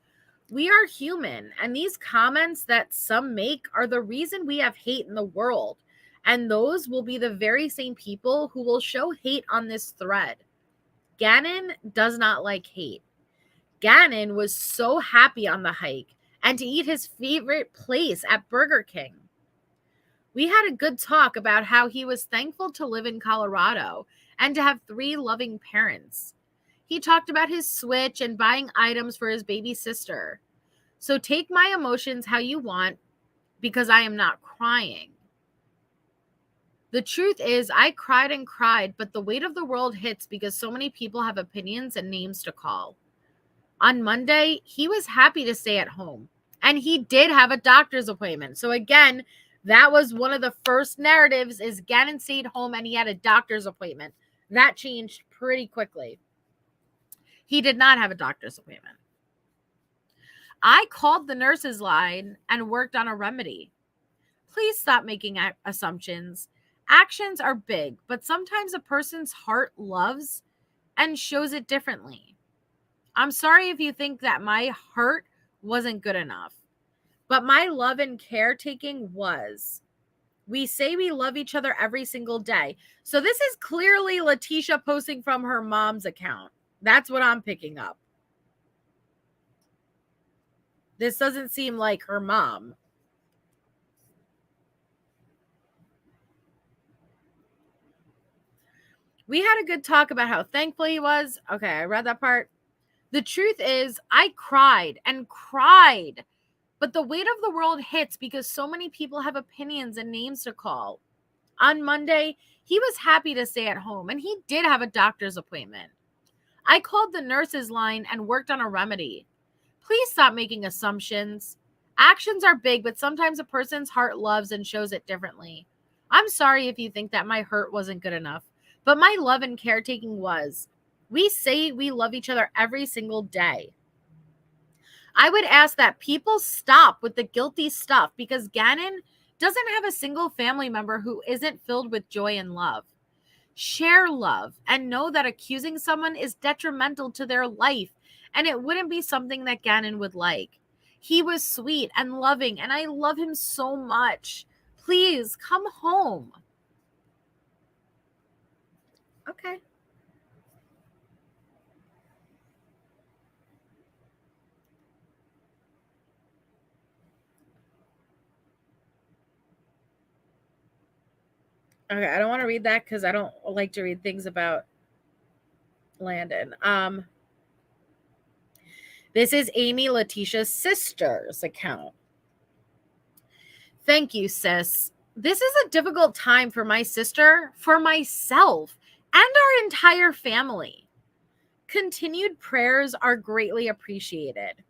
We are human, and these comments that some make are the reason we have hate in the world, and those will be the very same people who will show hate on this thread. Gannon does not like hate. Gannon was so happy on the hike and to eat his favorite place at Burger King. We had a good talk about how he was thankful to live in Colorado and to have 3 loving parents. He talked about his switch and buying items for his baby sister. So take my emotions how you want, because I am not crying. The truth is, I cried and cried, but the weight of the world hits because so many people have opinions and names to call. On Monday, he was happy to stay at home, and he did have a doctor's appointment. So again, that was one of the first narratives, is Gannon stayed home and he had a doctor's appointment. That changed pretty quickly. He did not have a doctor's appointment. I called the nurse's line and worked on a remedy. Please stop making assumptions. Actions are big, but sometimes a person's heart loves and shows it differently. I'm sorry if you think that my heart wasn't good enough, but my love and caretaking was. We say we love each other every single day. So this is clearly Leticia posting from her mom's account. That's what I'm picking up. This doesn't seem like her mom. We had a good talk about how thankful he was. Okay, I read that part. The truth is, I cried and cried, but the weight of the world hits because so many people have opinions and names to call. On Monday, he was happy to stay at home, and he did have a doctor's appointment. I called the nurse's line and worked on a remedy. Please stop making assumptions. Actions are big, but sometimes a person's heart loves and shows it differently. I'm sorry if you think that my hurt wasn't good enough, but my love and caretaking was. We say we love each other every single day. I would ask that people stop with the guilty stuff, because Gannon doesn't have a single family member who isn't filled with joy and love. Share love and know that accusing someone is detrimental to their life, and it wouldn't be something that Gannon would like. He was sweet and loving, and I love him so much. Please come home. Okay. Okay, I don't want to read that because I don't like to read things about Landon. This is Amy Leticia's sister's account. Thank you, sis. This is a difficult time for my sister, for myself, and our entire family. Continued prayers are greatly appreciated.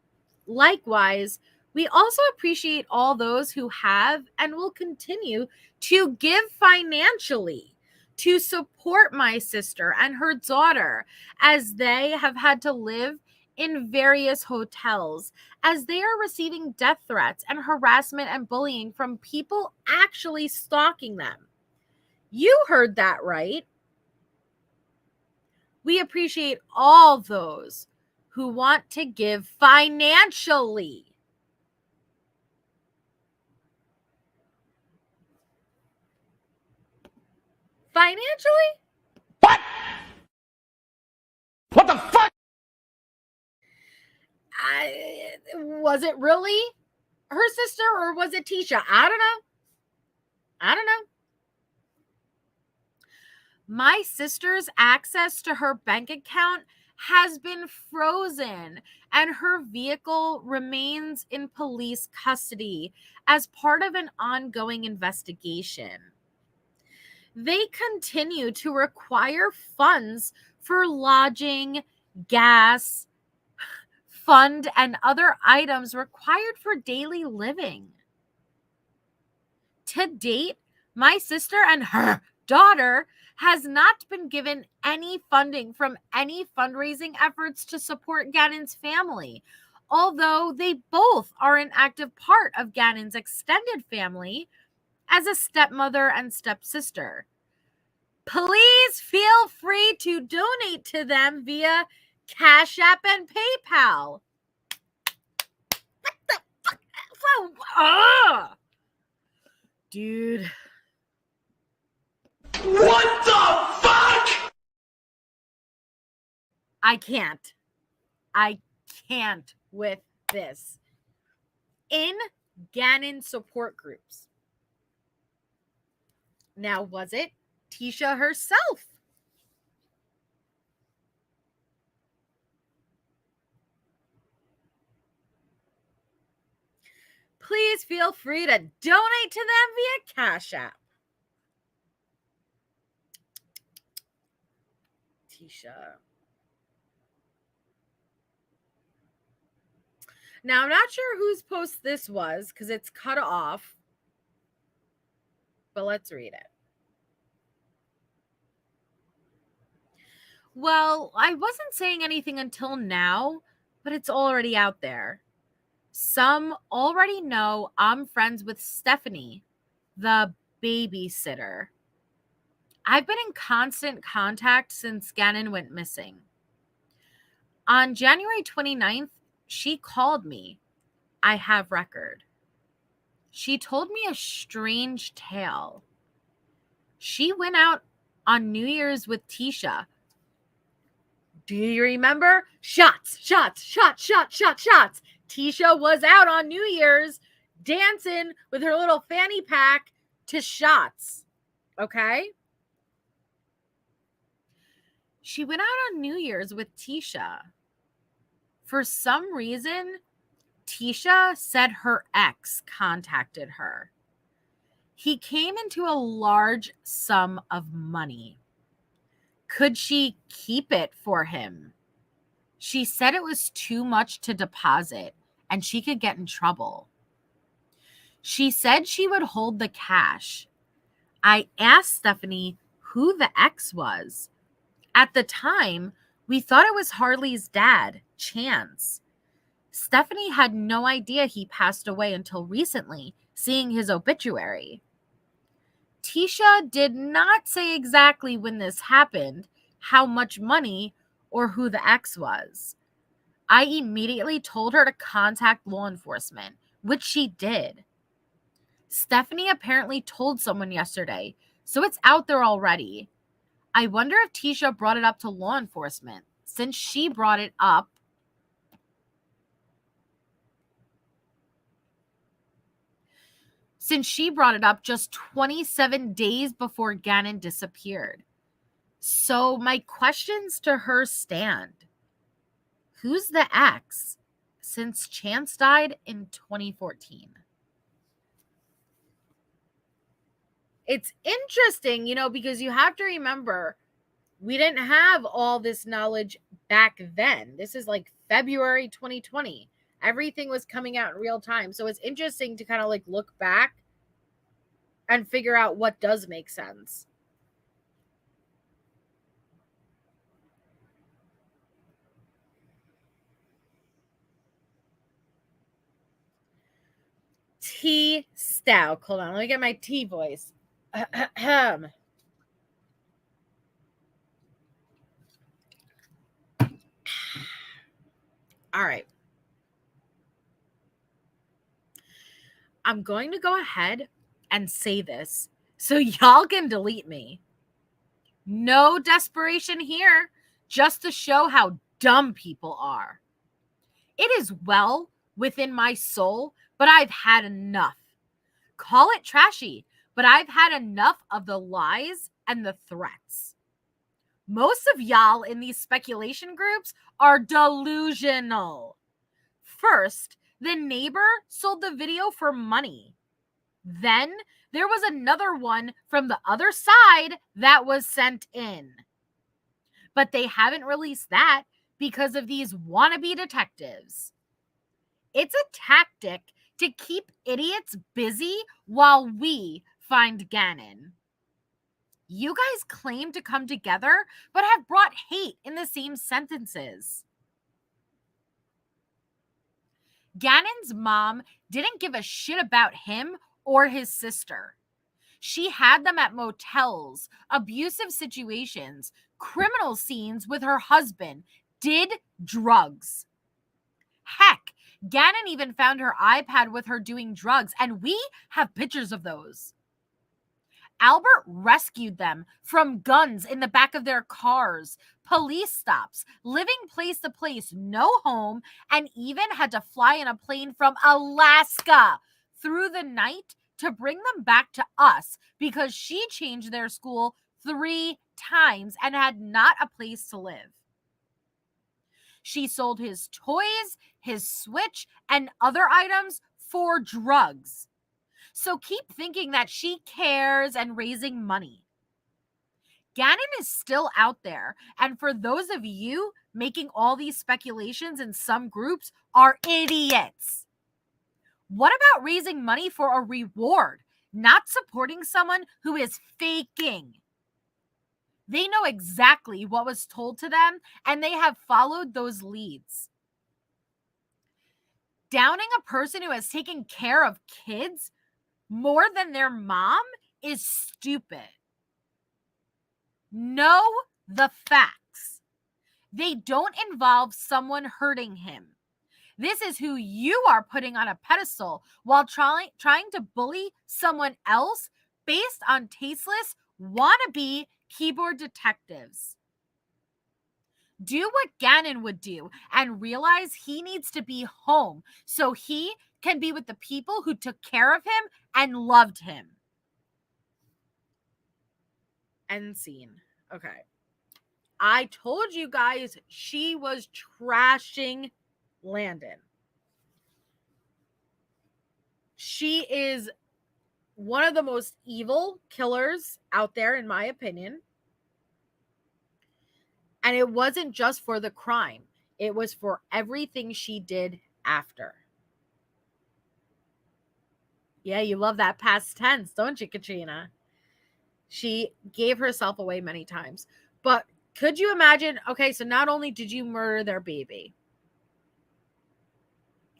Likewise, we also appreciate all those who have and will continue to give financially to support my sister and her daughter as they have had to live in various hotels, as they are receiving death threats and harassment and bullying from people actually stalking them. You heard that right. We appreciate all those who want to give financially. Financially? What? What the fuck? Was it really her sister or was it Tisha? I don't know. My sister's access to her bank account has been frozen and her vehicle remains in police custody as part of an ongoing investigation. They continue to require funds for lodging, gas, fund, and other items required for daily living. To date, my sister and her daughter has not been given any funding from any fundraising efforts to support Gannon's family, although they both are an active part of Gannon's extended family as a stepmother and stepsister. Please feel free to donate to them via CashApp and PayPal. What the fuck? Dude. What the fuck? I can't with this. In Gannon support groups. Now, was it Tisha herself? Please feel free to donate to them via Cash App. Tisha. Now, I'm not sure whose post this was because it's cut off. But let's read it. Well, I wasn't saying anything until now, but it's already out there. Some already know I'm friends with Stephanie, the babysitter. I've been in constant contact since Gannon went missing. On January 29th, she called me. I have record. She told me a strange tale. She went out on New Year's with Tisha. Do you remember? Shots. Tisha was out on New Year's dancing with her little fanny pack to shots. Okay? She went out on New Year's with Tisha. For some reason, Tisha said her ex contacted her. He came into a large sum of money. Could she keep it for him? She said it was too much to deposit and she could get in trouble. She said she would hold the cash. I asked Stephanie who the ex was. At the time, we thought it was Harley's dad, Chance. Stephanie had no idea he passed away until recently, seeing his obituary. Tisha did not say exactly when this happened, how much money, or who the ex was. I immediately told her to contact law enforcement, which she did. Stephanie apparently told someone yesterday, so it's out there already. I wonder if Tisha brought it up to law enforcement. Since she brought it up, just 27 days before Gannon disappeared. So my questions to her stand. Who's the ex since Chance died in 2014? It's interesting, because you have to remember, we didn't have all this knowledge back then. This is like February 2020. Everything was coming out in real time. So it's interesting to kind of like look back and figure out what does make sense. T. Stauch. Hold on. Let me get my T voice. All right. I'm going to go ahead and say this so y'all can delete me. No desperation here, just to show how dumb people are. It is well within my soul, but I've had enough. Call it trashy, but I've had enough of the lies and the threats. Most of y'all in these speculation groups are delusional. First, the neighbor sold the video for money. Then there was another one from the other side that was sent in. But they haven't released that because of these wannabe detectives. It's a tactic to keep idiots busy while we find Gannon. You guys claim to come together, but have brought hate in the same sentences. Gannon's mom didn't give a shit about him or his sister. She had them at motels, abusive situations, criminal scenes with her husband, did drugs. Heck, Gannon even found her iPad with her doing drugs, and we have pictures of those. Albert rescued them from guns in the back of their cars, police stops, living place to place, no home, and even had to fly in a plane from Alaska through the night to bring them back to us because she changed their school 3 times and had not a place to live. She sold his toys, his Switch, and other items for drugs. So keep thinking that she cares and raising money. Gannon is still out there, and for those of you making all these speculations in some groups are idiots. What about raising money for a reward, not supporting someone who is faking? They know exactly what was told to them, and they have followed those leads. Downing a person who has taken care of kids more than their mom is stupid. Know the facts. They don't involve someone hurting him. This is who you are putting on a pedestal while trying to bully someone else based on tasteless, wannabe keyboard detectives. Do what Gannon would do and realize he needs to be home so he can be with the people who took care of him and loved him. End scene. Okay. I told you guys she was trashing Landon. She is one of the most evil killers out there, in my opinion. And it wasn't just for the crime. It was for everything she did after. Yeah, you love that past tense, don't you, Katrina? She gave herself away many times. But could you imagine? Okay, so not only did you murder their baby.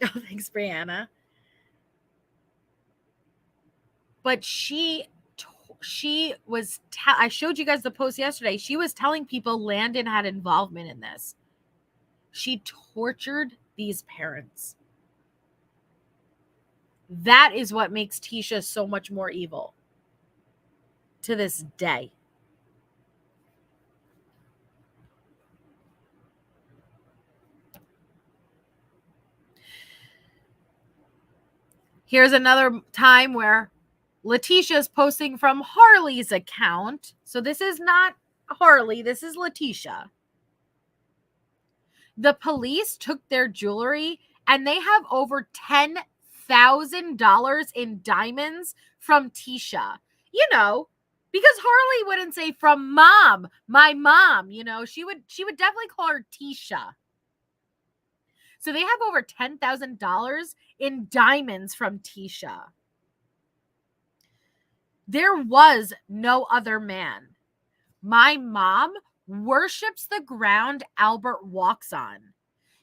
Oh, thanks, Brianna. But she was, I showed you guys the post yesterday. She was telling people Landon had involvement in this. She tortured these parents. That is what makes Tisha so much more evil to this day. Here's another time where Leticia is posting from Harley's account. So this is not Harley, this is Leticia. The police took their jewelry and they have over $10,000 in diamonds from Tisha. You know, because Harley wouldn't say from mom, my mom, you know, she would definitely call her Tisha. So they have over $10,000 in diamonds from Tisha. There was no other man. My mom worships the ground Albert walks on.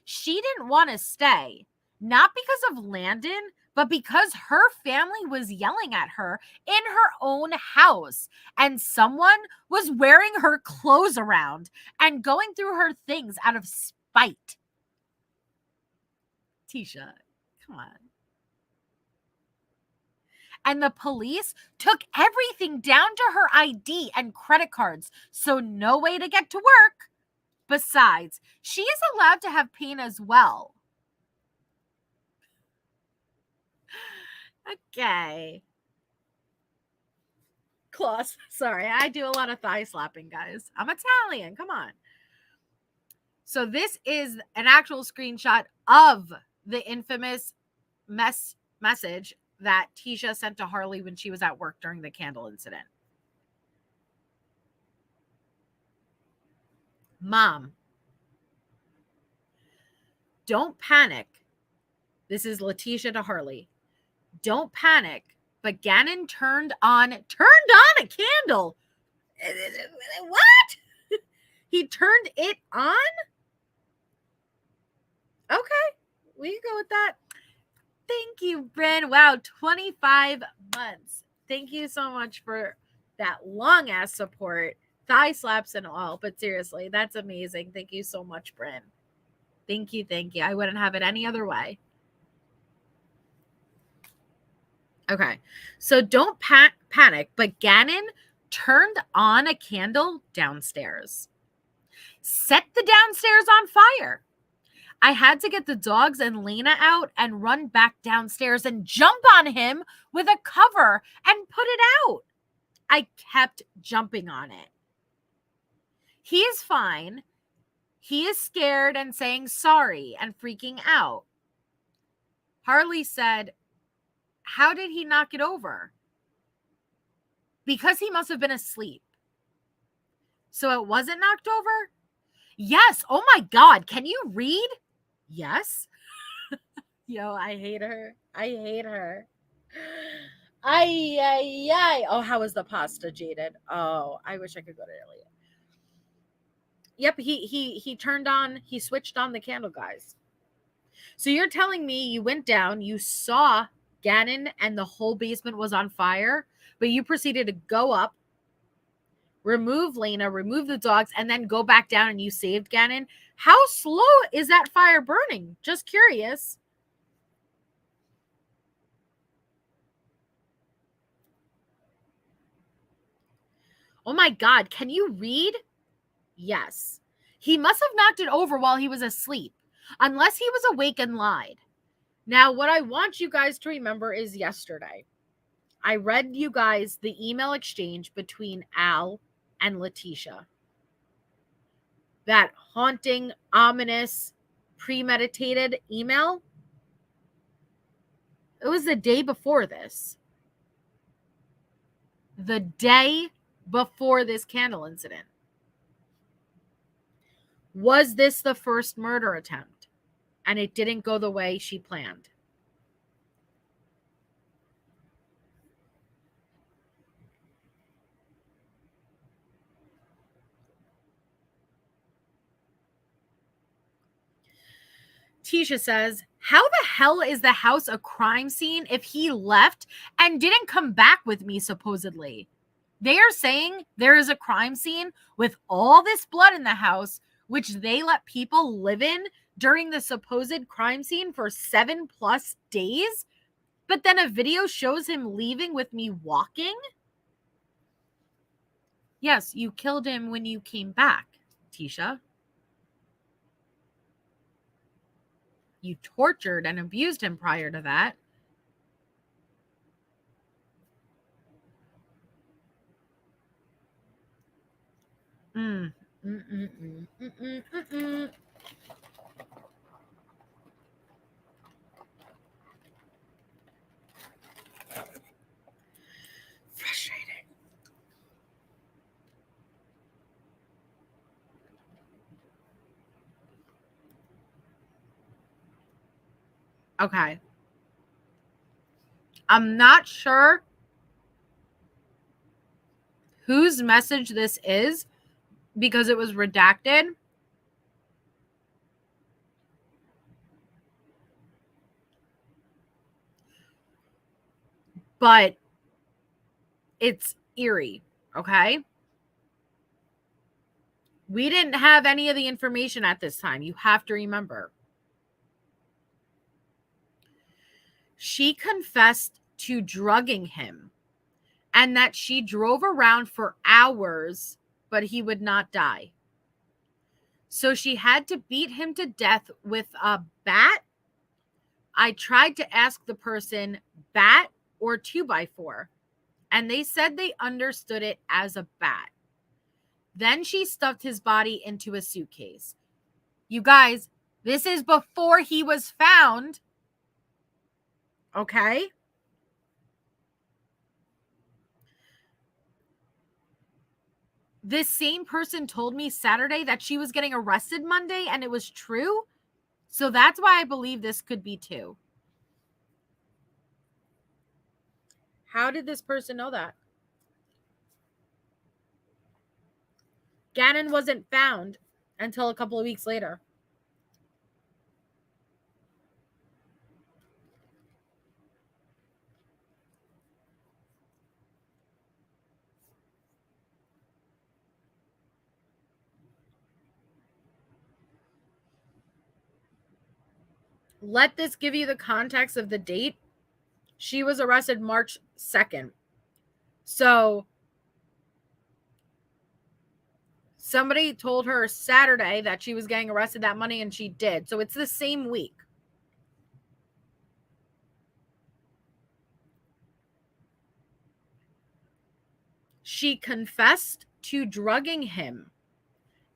She didn't want to stay, not because of Landon, but because her family was yelling at her in her own house, and someone was wearing her clothes around and going through her things out of spite. Tisha, come on. And the police took everything down to her ID and credit cards, so no way to get to work. Besides, she is allowed to have pain as well. Okay. Klaus, sorry, I do a lot of thigh slapping, guys. I'm Italian, come on. So this is an actual screenshot of the infamous message that Tisha sent to Harley when she was at work during the candle incident. Mom, don't panic. This is Leticia to Harley. Don't panic, but Gannon turned on a candle. What? He turned it on? Okay, we can go with that. Thank you, Bryn. Wow, 25 months. Thank you so much for that long ass support. Thigh slaps and all, but seriously, that's amazing. Thank you so much, Bryn. Thank you, thank you. I wouldn't have it any other way. Okay, so don't panic, but Gannon turned on a candle downstairs. Set the downstairs on fire. I had to get the dogs and Lena out and run back downstairs and jump on him with a cover and put it out. I kept jumping on it. He is fine. He is scared and saying sorry and freaking out. Harley said, how did he knock it over? Because he must have been asleep. So it wasn't knocked over? Yes. Oh my God. Can you read? Yes. Yo, I hate her. I hate her. Ay. Oh, how was the pasta, Jaded? Oh, I wish I could go to Italy. Yep, he switched on the candle, guys. So you're telling me you went down, you saw Gannon and the whole basement was on fire, but you proceeded to go up, remove Lena, remove the dogs, and then go back down and you saved Gannon. How slow is that fire burning? Just curious. Oh my God, can you read? Yes. He must have knocked it over while he was asleep, unless he was awake and lied. Now, what I want you guys to remember is yesterday. I read you guys the email exchange between Al and Leticia. That haunting, ominous, premeditated email. It was the day before this. The day before this candle incident. Was this the first murder attempt? And it didn't go the way she planned. Tisha says, how the hell is the house a crime scene if he left and didn't come back with me, supposedly? They are saying there is a crime scene with all this blood in the house, which they let people live in during the supposed crime scene for 7+ days. But then a video shows him leaving with me walking. Yes, you killed him when you came back, Tisha. You tortured and abused him prior to that. Frustrating. Okay. I'm not sure whose message this is because it was redacted. But it's eerie, okay? We didn't have any of the information at this time. You have to remember. She confessed to drugging him and that she drove around for hours, but he would not die. So she had to beat him to death with a bat. I tried to ask the person bat or 2x4, and they said they understood it as a bat. Then she stuffed his body into a suitcase. You guys, this is before he was found. Okay? This same person told me Saturday that she was getting arrested Monday, and it was true. So that's why I believe this could be too. How did this person know that? Gannon wasn't found until a couple of weeks later. Let this give you the context of the date. She was arrested March 2nd. So somebody told her Saturday that she was getting arrested that Monday, and she did. So it's the same week. She confessed to drugging him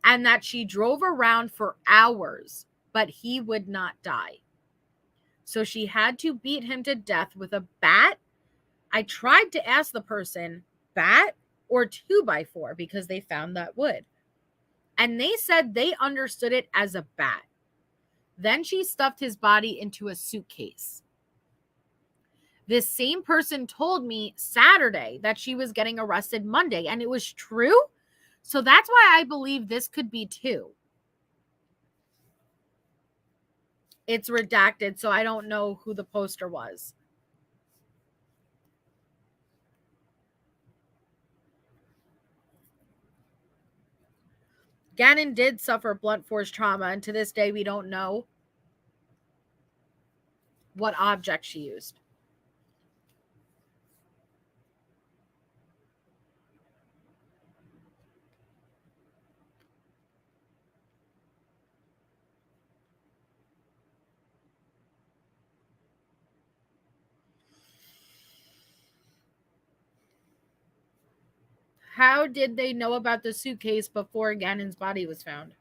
and that she drove around for hours, but he would not die. So she had to beat him to death with a bat. I tried to ask the person, bat or 2x4, because they found that wood. And they said they understood it as a bat. Then she stuffed his body into a suitcase. This same person told me Saturday that she was getting arrested Monday, and it was true. So that's why I believe this could be too. It's redacted, so I don't know who the poster was. Gannon did suffer blunt force trauma, and to this day, we don't know what object she used. How did they know about the suitcase before Gannon's body was found?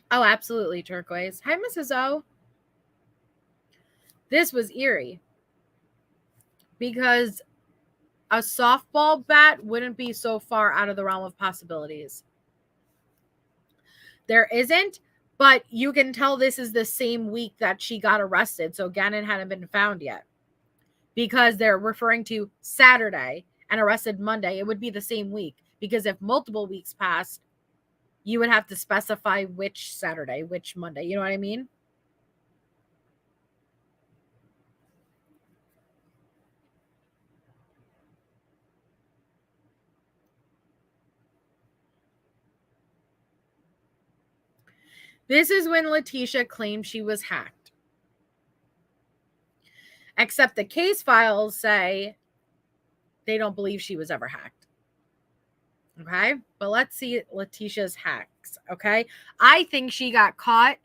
Oh, absolutely, Turquoise. Hi, Mrs. O. This was eerie because a softball bat wouldn't be so far out of the realm of possibilities. There isn't, but you can tell this is the same week that she got arrested, so Gannon hadn't been found yet. Because they're referring to Saturday and arrested Monday, it would be the same week. Because if multiple weeks passed, you would have to specify which Saturday, which Monday. You know what I mean? This is when Leticia claimed she was hacked. Except the case files say they don't believe she was ever hacked. Okay? But let's see Leticia's hacks. Okay? I think she got caught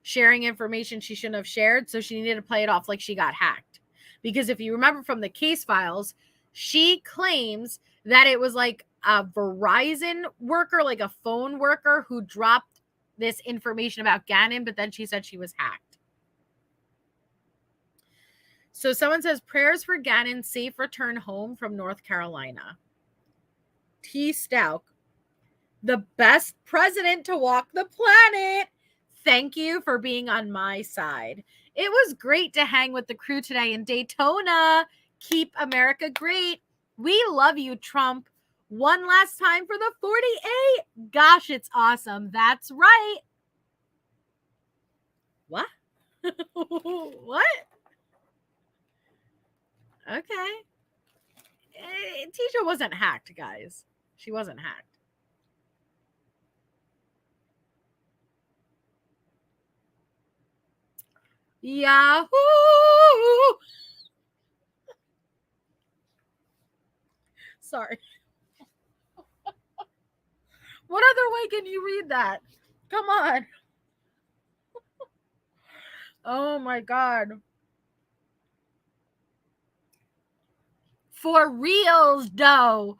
sharing information she shouldn't have shared, so she needed to play it off like she got hacked. Because if you remember from the case files, she claims that it was like a Verizon worker, like a phone worker, who dropped this information about Gannon, but then she said she was hacked. So someone says, prayers for Gannon's safe return home from North Carolina. T. Stauch, the best president to walk the planet. Thank you for being on my side. It was great to hang with the crew today in Daytona. Keep America great. We love you, Trump. One last time for the 48. Gosh, it's awesome. That's right. What? What? Okay. Tisha wasn't hacked, guys. She wasn't hacked. Yahoo! Sorry. What other way can you read that? Come on. Oh my God. For reals, though,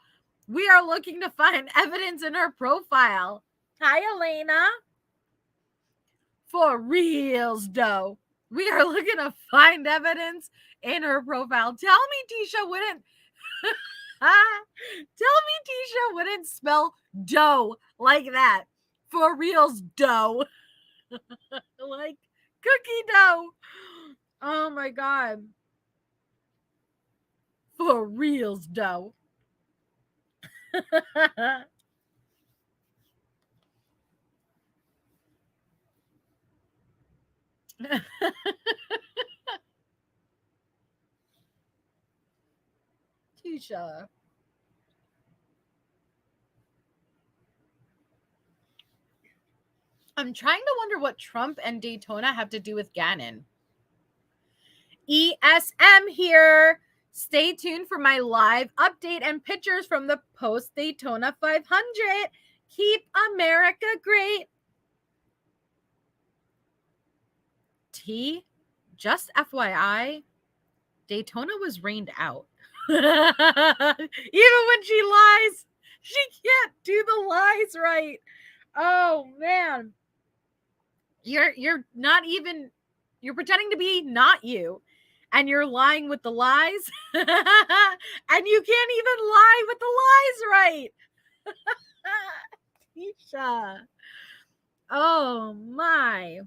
we are looking to find evidence in her profile. Hi, Elena. For reals, though, we are looking to find evidence in her profile. Tell me Tisha wouldn't spell dough like that. For reals, dough. Like cookie dough. Oh my God. For reals, dough. Tisha. I'm trying to wonder what Trump and Daytona have to do with Gannon. ESM here. Stay tuned for my live update and pictures from the post Daytona 500. Keep America great. T, just FYI, Daytona was rained out. Even when she lies, she can't do the lies right. Oh man. You're not even, you're pretending to be not you, and you're lying with the lies. And you can't even lie with the lies right. Tisha. Oh my.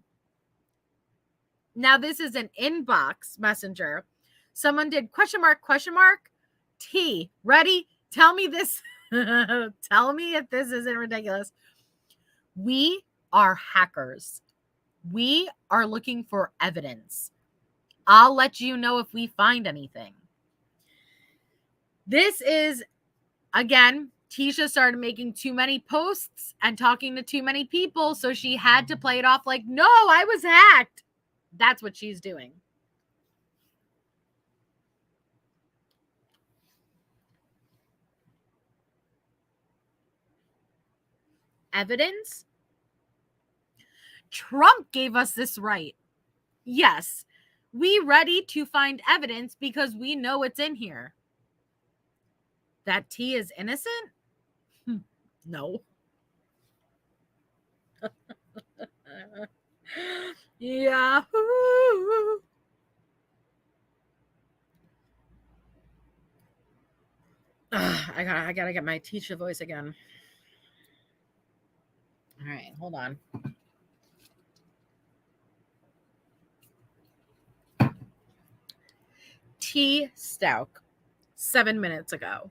Now this is an inbox messenger. Someone did question mark. T, ready? Tell me this. Tell me if this isn't ridiculous. We are hackers. We are looking for evidence. I'll let you know if we find anything. This is, again, Tisha started making too many posts and talking to too many people, so she had to play it off like, no, I was hacked. That's what she's doing. Evidence? Trump gave us this right. Yes, we ready to find evidence because we know it's in here. That T is innocent? No. Yahoo! I gotta get my Tisha voice again. All right, hold on. T. Stauch, 7 minutes ago.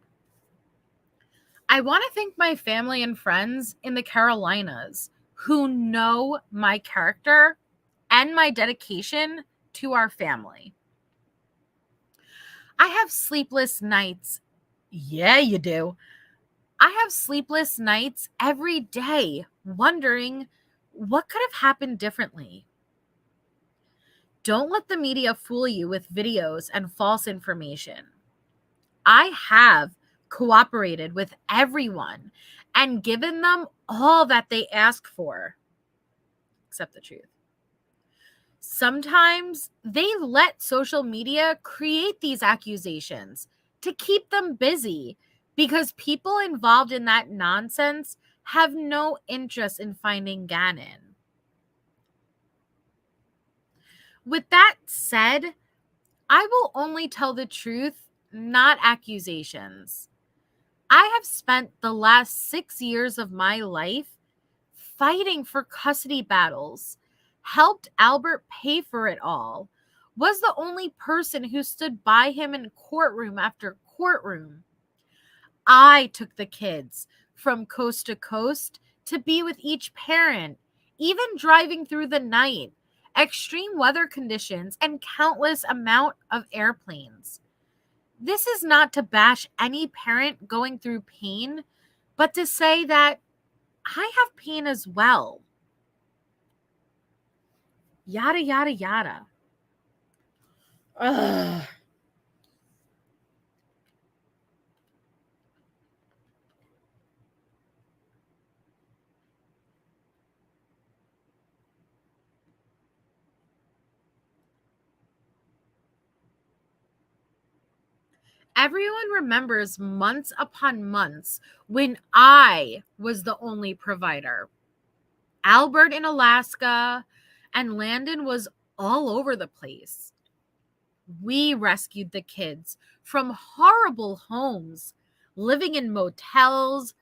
I want to thank my family and friends in the Carolinas who know my character and my dedication to our family. I have sleepless nights. Yeah, you do. I have sleepless nights every day wondering what could have happened differently. Don't let the media fool you with videos and false information. I have cooperated with everyone and given them all that they ask for, except the truth. Sometimes they let social media create these accusations to keep them busy because people involved in that nonsense have no interest in finding Gannon. With that said, I will only tell the truth, not accusations. I have spent the last 6 years of my life fighting for custody battles, helped Albert pay for it all, was the only person who stood by him in courtroom after courtroom. I took the kids from coast to coast to be with each parent, even driving through the night, extreme weather conditions, and countless amount of airplanes. This is not to bash any parent going through pain, but to say that I have pain as well. Yada, yada, yada. Ugh. Everyone remembers months upon months when I was the only provider. Albert in Alaska and Landon was all over the place. We rescued the kids from horrible homes, living in motels,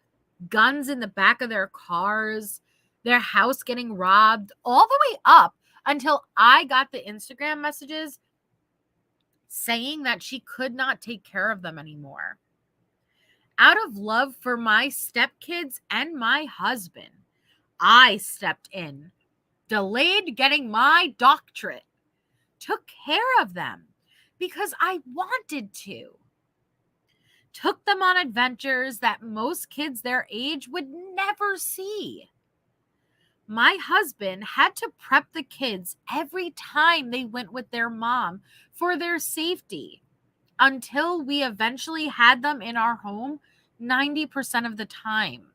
guns in the back of their cars, their house getting robbed, all the way up until I got the Instagram messages saying that she could not take care of them anymore. Out of love for my stepkids and my husband, I stepped in, delayed getting my doctorate, took care of them because I wanted to. Took them on adventures that most kids their age would never see. My husband had to prep the kids every time they went with their mom for their safety until we eventually had them in our home 90% of the time.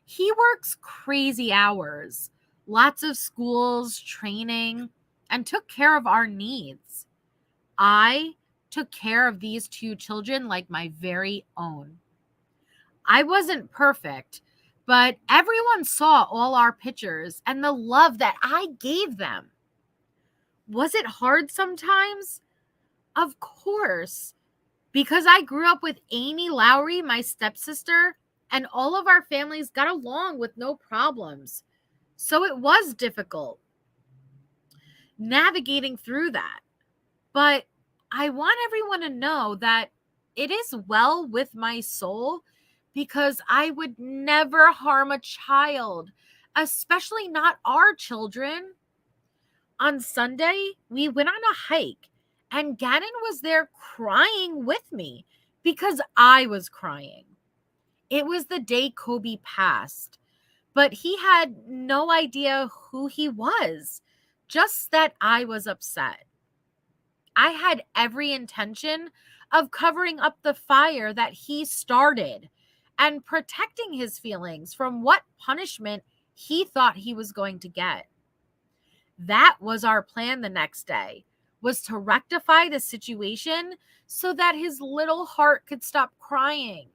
He works crazy hours, lots of schools, training, and took care of our needs. I took care of these 2 children like my very own. I wasn't perfect, but everyone saw all our pictures and the love that I gave them. Was it hard sometimes? Of course, because I grew up with Amy Lowry, my stepsister, and all of our families got along with no problems. So it was difficult navigating through that. But I want everyone to know that it is well with my soul because I would never harm a child, especially not our children. On Sunday, we went on a hike and Gannon was there crying with me because I was crying. It was the day Kobe passed, but he had no idea who he was, just that I was upset. I had every intention of covering up the fire that he started and protecting his feelings from what punishment he thought he was going to get. That was our plan the next day, was to rectify the situation so that his little heart could stop crying.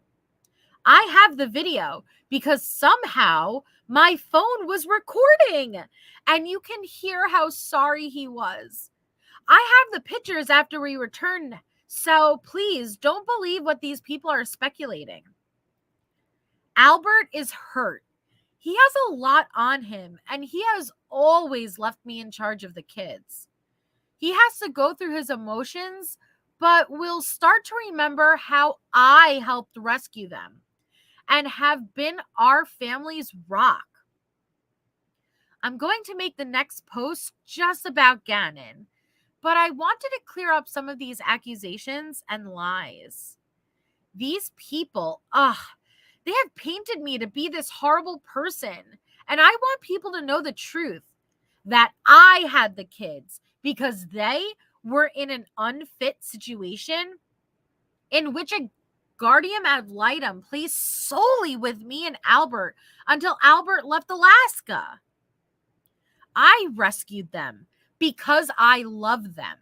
I have the video because somehow my phone was recording and you can hear how sorry he was. I have the pictures after we returned, so please don't believe what these people are speculating. Albert is hurt. He has a lot on him, and he has always left me in charge of the kids. He has to go through his emotions, but will start to remember how I helped rescue them and have been our family's rock. I'm going to make the next post just about Gannon, but I wanted to clear up some of these accusations and lies. These people, They have painted me to be this horrible person. And I want people to know the truth, that I had the kids because they were in an unfit situation in which a guardian ad litem placed solely with me and Albert until Albert left Alaska. I rescued them because I love them.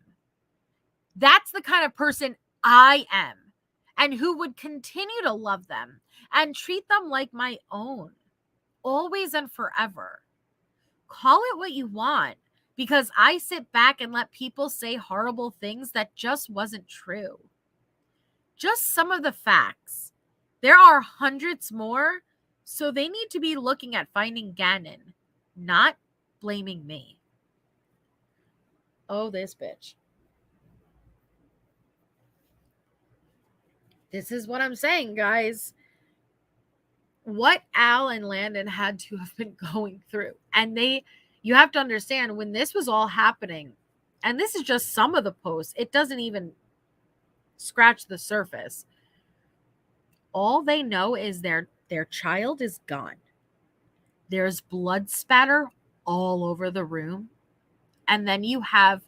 That's the kind of person I am, and who would continue to love them and treat them like my own, always and forever. Call it what you want, because I sit back and let people say horrible things that just wasn't true. Just some of the facts. There are hundreds more, so they need to be looking at finding Gannon, not blaming me. Oh, this bitch. This is what I'm saying, guys. What Al and Landon had to have been going through. And you have to understand, when this was all happening, and this is just some of the posts, it doesn't even scratch the surface. All they know is their child is gone. There's blood spatter all over the room. And then you have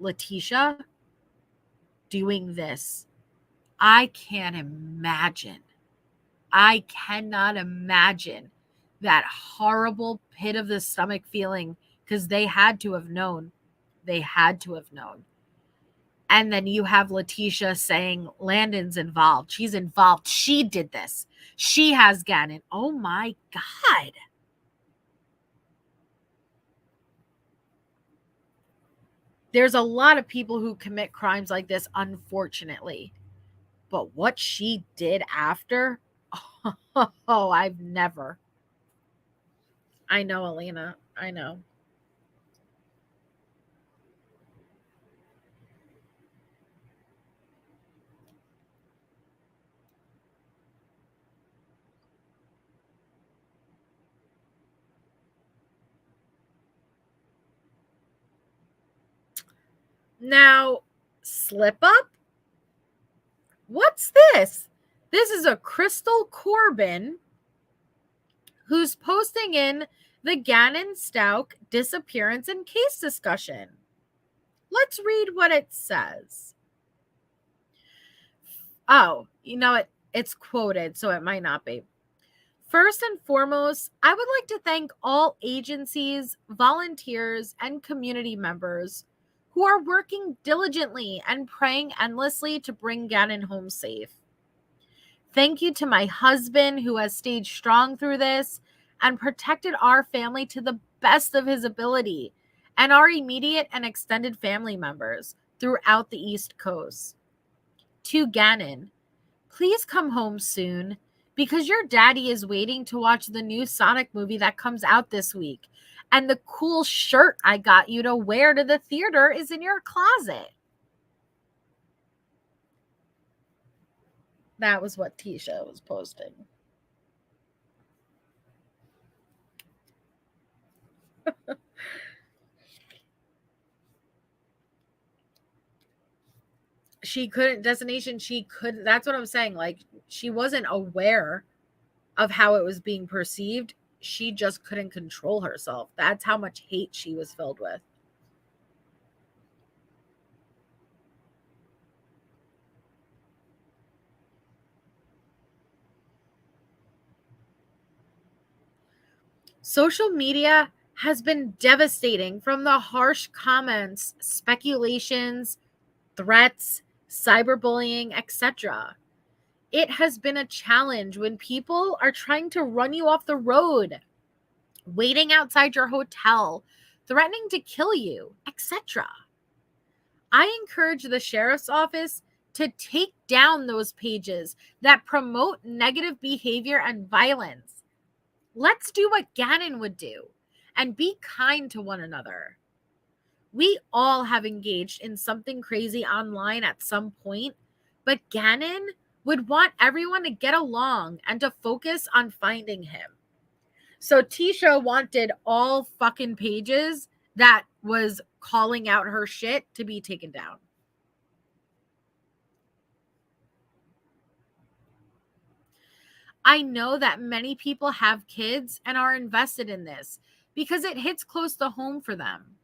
Leticia doing this. I can't imagine. I cannot imagine that horrible pit of the stomach feeling, because they had to have known. They had to have known. And then you have Leticia saying Landon's involved. She's involved. She did this. She has Gannon. Oh my God. There's a lot of people who commit crimes like this, unfortunately. But what she did after, oh, I've never. I know, Elena. I know. Now, slip up? What's this? This is a Crystal Corbin who's posting in the Gannon Stauch disappearance and case discussion. Let's read what it says. Oh, you know it. It's quoted, so it might not be. First and foremost, I would like to thank all agencies, volunteers, and community members who are working diligently and praying endlessly to bring Gannon home safe. Thank you to my husband, who has stayed strong through this and protected our family to the best of his ability, and our immediate and extended family members throughout the East Coast. To Gannon, please come home soon, because your daddy is waiting to watch the new Sonic movie that comes out this week. And the cool shirt I got you to wear to the theater is in your closet. That was what Tisha was posting. She couldn't, destination, she could, that's what I'm saying. Like, she wasn't aware of how it was being perceived. She just couldn't control herself. That's how much hate she was filled with. Social media has been devastating, from the harsh comments, speculations, threats, cyberbullying, etc. It has been a challenge when people are trying to run you off the road, waiting outside your hotel, threatening to kill you, etc. I encourage the sheriff's office to take down those pages that promote negative behavior and violence. Let's do what Gannon would do and be kind to one another. We all have engaged in something crazy online at some point, but Gannon would want everyone to get along and to focus on finding him. So Tisha wanted all fucking pages that was calling out her shit to be taken down. I know that many people have kids and are invested in this because it hits close to home for them.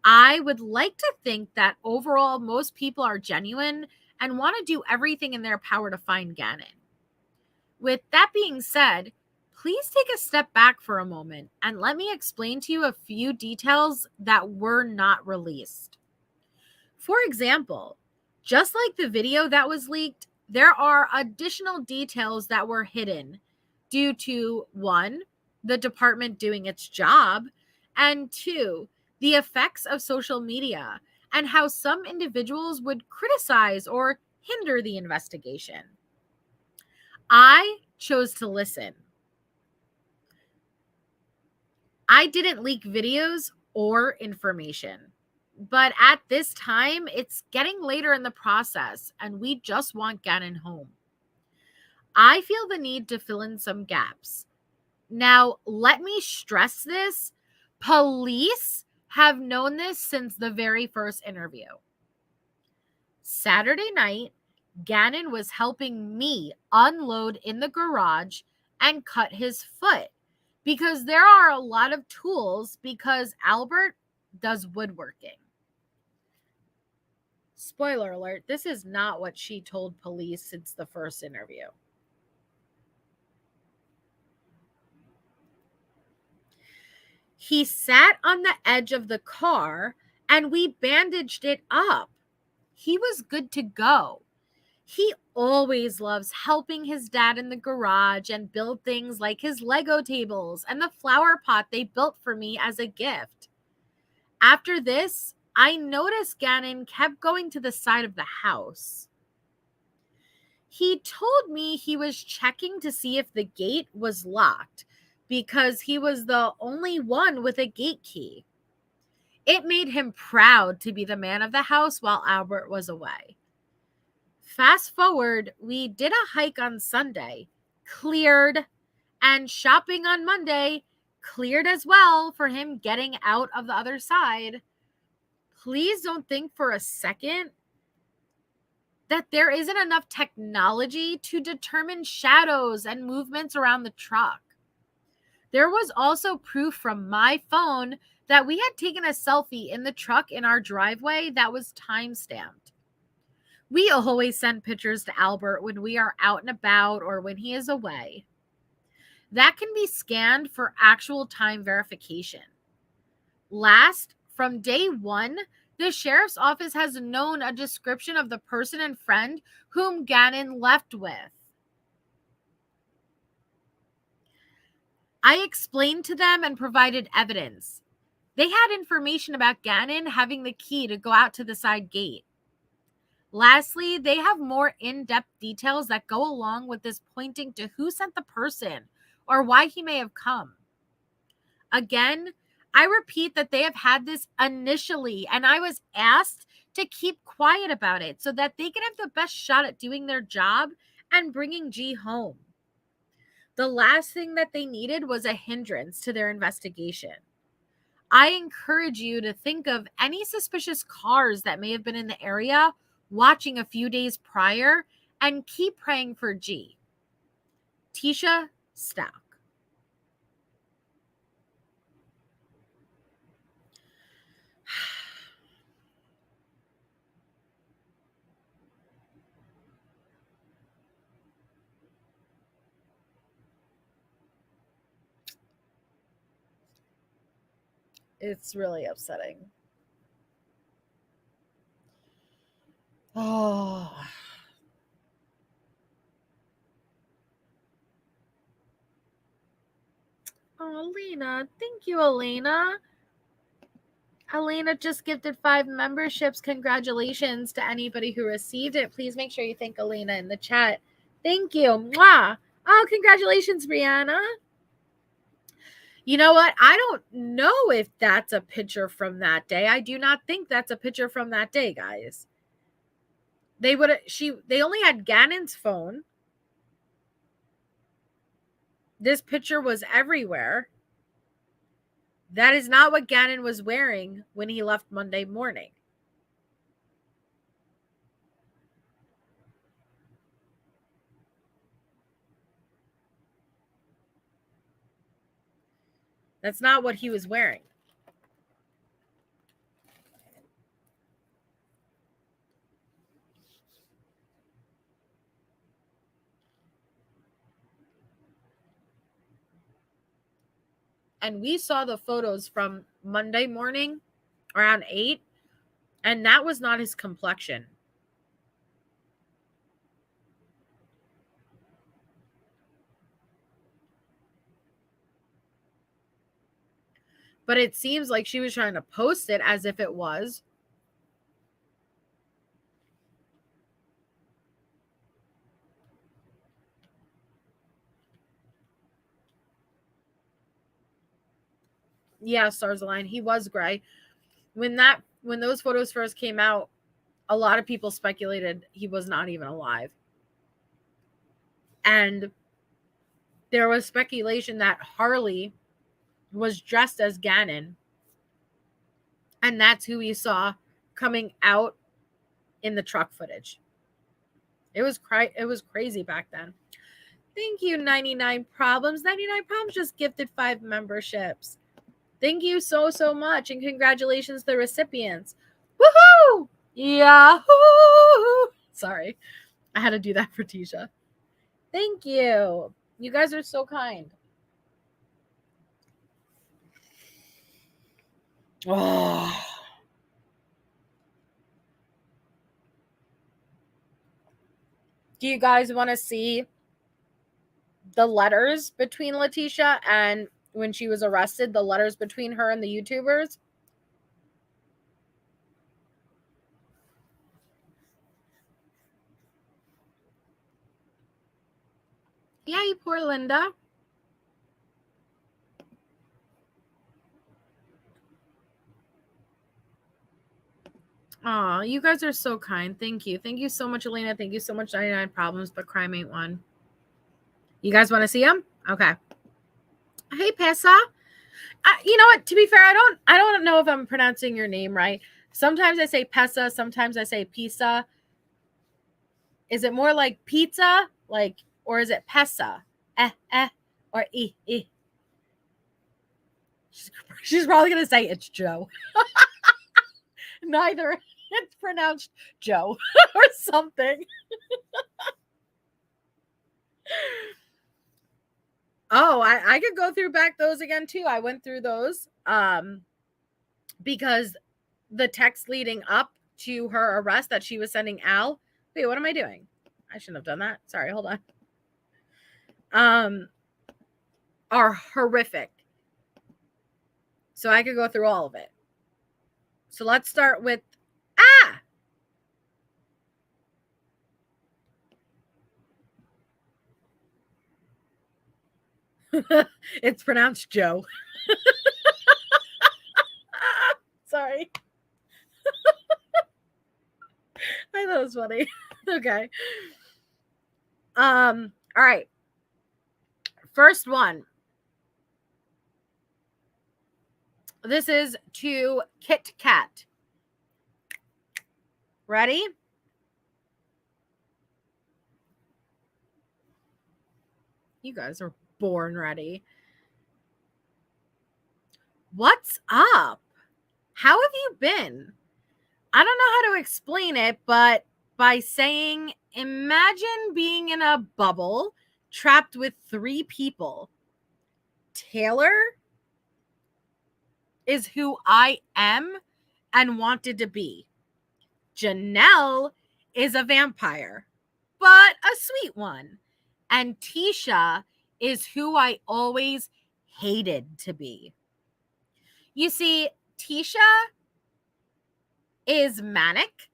I would like to think that overall most people are genuine and want to do everything in their power to find Gannon. With that being said, please take a step back for a moment and let me explain to you a few details that were not released. For example, just like the video that was leaked, there are additional details that were hidden due to 1, the department doing its job, and 2, the effects of social media and how some individuals would criticize or hinder the investigation. I chose to listen. I didn't leak videos or information, but at this time, it's getting later in the process and we just want Gannon home. I feel the need to fill in some gaps. Now, let me stress this. Police have known this since the very first interview. Saturday night, Gannon was helping me unload in the garage and cut his foot because there are a lot of tools because Albert does woodworking. Spoiler alert, this is not what she told police since the first interview. He sat on the edge of the car and we bandaged it up. He was good to go. He always loves helping his dad in the garage and build things like his Lego tables and the flower pot they built for me as a gift. After this, I noticed Gannon kept going to the side of the house. He told me he was checking to see if the gate was locked because he was the only one with a gate key. It made him proud to be the man of the house while Albert was away. Fast forward, we did a hike on Sunday, cleared, and shopping on Monday, cleared as well for him getting out of the other side. Please don't think for a second that there isn't enough technology to determine shadows and movements around the truck. There was also proof from my phone that we had taken a selfie in the truck in our driveway that was time-stamped. We always send pictures to Albert when we are out and about or when he is away. That can be scanned for actual time verification. Last, from day 1, the sheriff's office has known a description of the person and friend whom Gannon left with. I explained to them and provided evidence. They had information about Gannon having the key to go out to the side gate. Lastly, they have more in-depth details that go along with this, pointing to who sent the person or why he may have come. Again, I repeat that they have had this initially, and I was asked to keep quiet about it so that they can have the best shot at doing their job and bringing G home. The last thing that they needed was a hindrance to their investigation. I encourage you to think of any suspicious cars that may have been in the area watching a few days prior and keep praying for G. Tisha, Stauch. It's really upsetting. Oh. Oh, Elena. Thank you, Elena. Elena just gifted 5 memberships. Congratulations to anybody who received it. Please make sure you thank Elena in the chat. Thank you. Mwah. Oh, congratulations, Brianna. You know what? I don't know if that's a picture from that day. I do not think that's a picture from that day, guys. They only had Gannon's phone. This picture was everywhere. That is not what Gannon was wearing when he left Monday morning. That's not what he was wearing. And we saw the photos from Monday morning around 8, and that was not his complexion. But it seems like she was trying to post it as if it was. Yeah, Stars Align. He was gray. When those photos first came out, a lot of people speculated he was not even alive. And there was speculation that Harley was dressed as Gannon. And that's who we saw coming out in the truck footage. It was crazy back then. Thank you, 99 Problems. 99 Problems just gifted 5 memberships. Thank you so much, and congratulations to the recipients. Woohoo! Yahoo! Sorry, I had to do that for Tisha. Thank you. You guys are so kind. Oh. Do you guys want to see the letters between Leticia and when she was arrested, the letters between her and the YouTubers? Yay, poor Linda. Oh, you guys are so kind. Thank you. Thank you so much, Elena. Thank you so much, 99 Problems, but crime ain't one. You guys want to see them? Okay. Hey, Pesa. You know what? To be fair, I don't know if I'm pronouncing your name right. Sometimes I say Pesa. Sometimes I say pizza. Is it more like pizza? Or is it Pesa? Or e? She's probably going to say it's Joe. Neither. It's pronounced Joe or something. Oh, I could go through back those again too. I went through those because the text leading up to her arrest that she was sending Al. Wait, what am I doing? I shouldn't have done that. Sorry, hold on. Are horrific. So I could go through all of it. So let's start with it's pronounced Joe. Sorry. I thought it was funny. Okay. All right. First one. This is to Kit Kat. Ready? You guys are born ready. What's up? How have you been? I don't know how to explain it, but by saying, imagine being in a bubble trapped with 3 people. Taylor is who I am and wanted to be. Janelle is a vampire, but a sweet one. And Tisha is who I always hated to be. You see, Tisha is manic,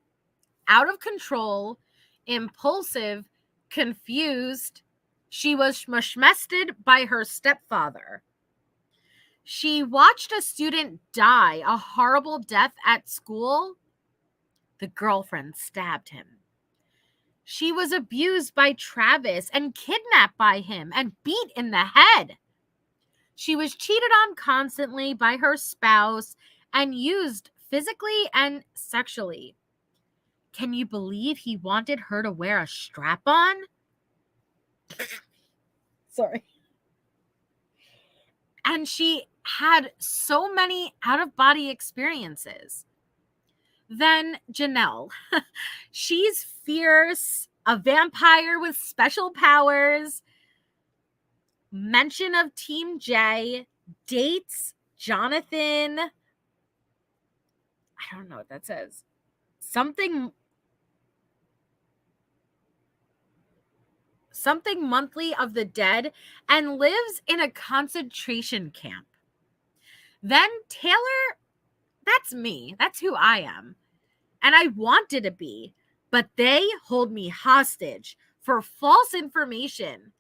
out of control, impulsive, confused. She was schmested by her stepfather. She watched a student die a horrible death at school. The girlfriend stabbed him. She was abused by Travis and kidnapped by him and beat in the head. She was cheated on constantly by her spouse and used physically and sexually. Can you believe he wanted her to wear a strap-on? Sorry. And she had so many out-of-body experiences. Then Janelle. She's fierce, a vampire with special powers. Mention of Team J, dates Jonathan. I don't know what that says. Something monthly of the dead, and lives in a concentration camp. Then Taylor, that's me. That's who I am. And I wanted to be, but they hold me hostage for false information.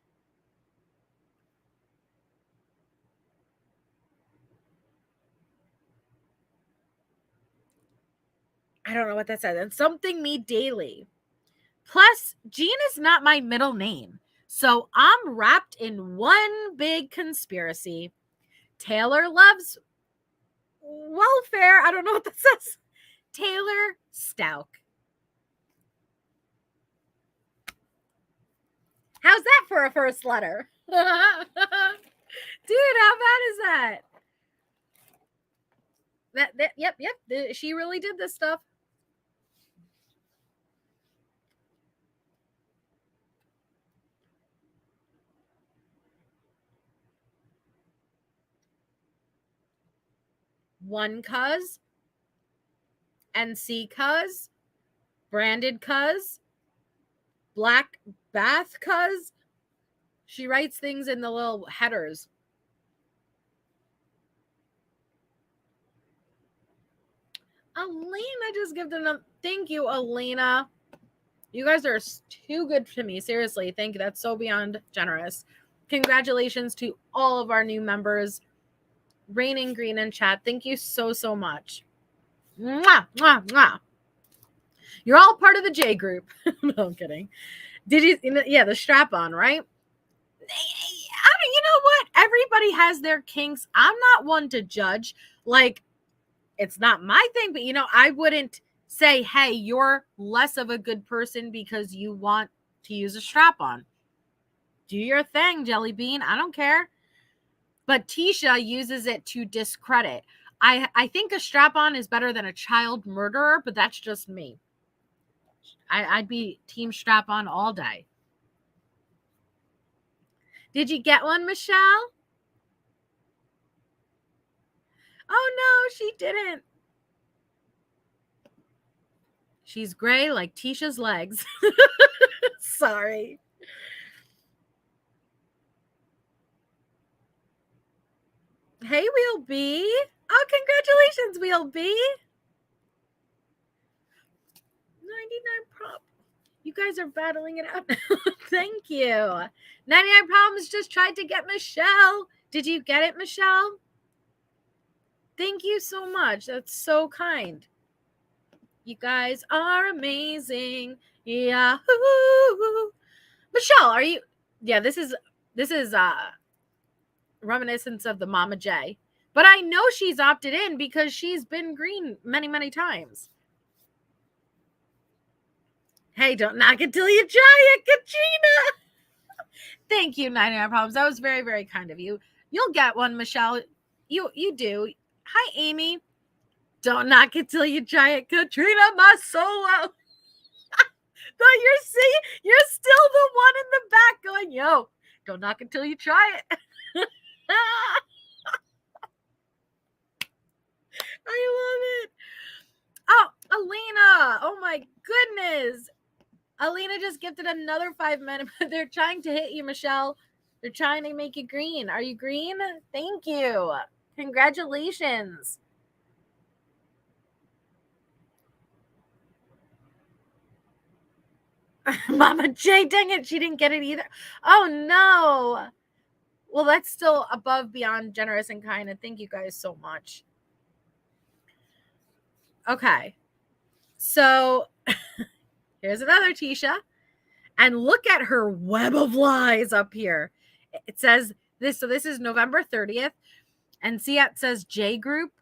I don't know what that says. And something me daily. Plus, Jean is not my middle name. So I'm wrapped in one big conspiracy. Taylor loves welfare. I don't know what that says. Taylor Stauch. How's that for a first letter? Dude, how bad is that? Yep. She really did this stuff. One cuz, NC cuz, branded cuz, black bath cuz. She writes things in the little headers. Elena just gifted them. Thank you, Elena. You guys are too good to me. Seriously, thank you. That's so beyond generous. Congratulations to all of our new members. Raining Green in chat. Thank you so much. Mwah, mwah, mwah. You're all part of the J group. No, I'm kidding. Did you? Yeah, the strap on, right? You know what? Everybody has their kinks. I'm not one to judge. Like, it's not my thing, but I wouldn't say, hey, you're less of a good person because you want to use a strap on. Do your thing, Jelly Bean. I don't care. But Tisha uses it to discredit. I think a strap-on is better than a child murderer, but that's just me. I'd be team strap-on all day. Did you get one, Michelle? Oh, no, she didn't. She's gray like Tisha's legs. Sorry. Hey, Wheel B. Oh, congratulations, Wheel B. 99 prop. You guys are battling it out now. Thank you. 99 Problems just tried to get Michelle. Did you get it, Michelle? Thank you so much. That's so kind. You guys are amazing. Yahoo. Michelle, are you? Yeah, this is reminiscence of the Mama J. But I know she's opted in because she's been green many times. Hey, don't knock it till you try it, Katrina. Thank you, 99 Problems. That was very kind of you. You'll get one, Michelle. You do. Hi, Amy. Don't knock it till you try it, Katrina Masolo. You're still the one in the back going, yo, don't knock it till you try it. I love it. Oh, Alina. Oh my goodness. Alina just gifted another 5 minutes. They're trying to hit you, Michelle. They're trying to make you green. Are you green? Thank you. Congratulations. Mama J, dang it. She didn't get it either. Oh, no. Well, that's still above beyond generous and kind. And thank you guys so much. Okay. So here's another Tisha. And look at her web of lies up here. It says this. So this is November 30th. And see, it says J group.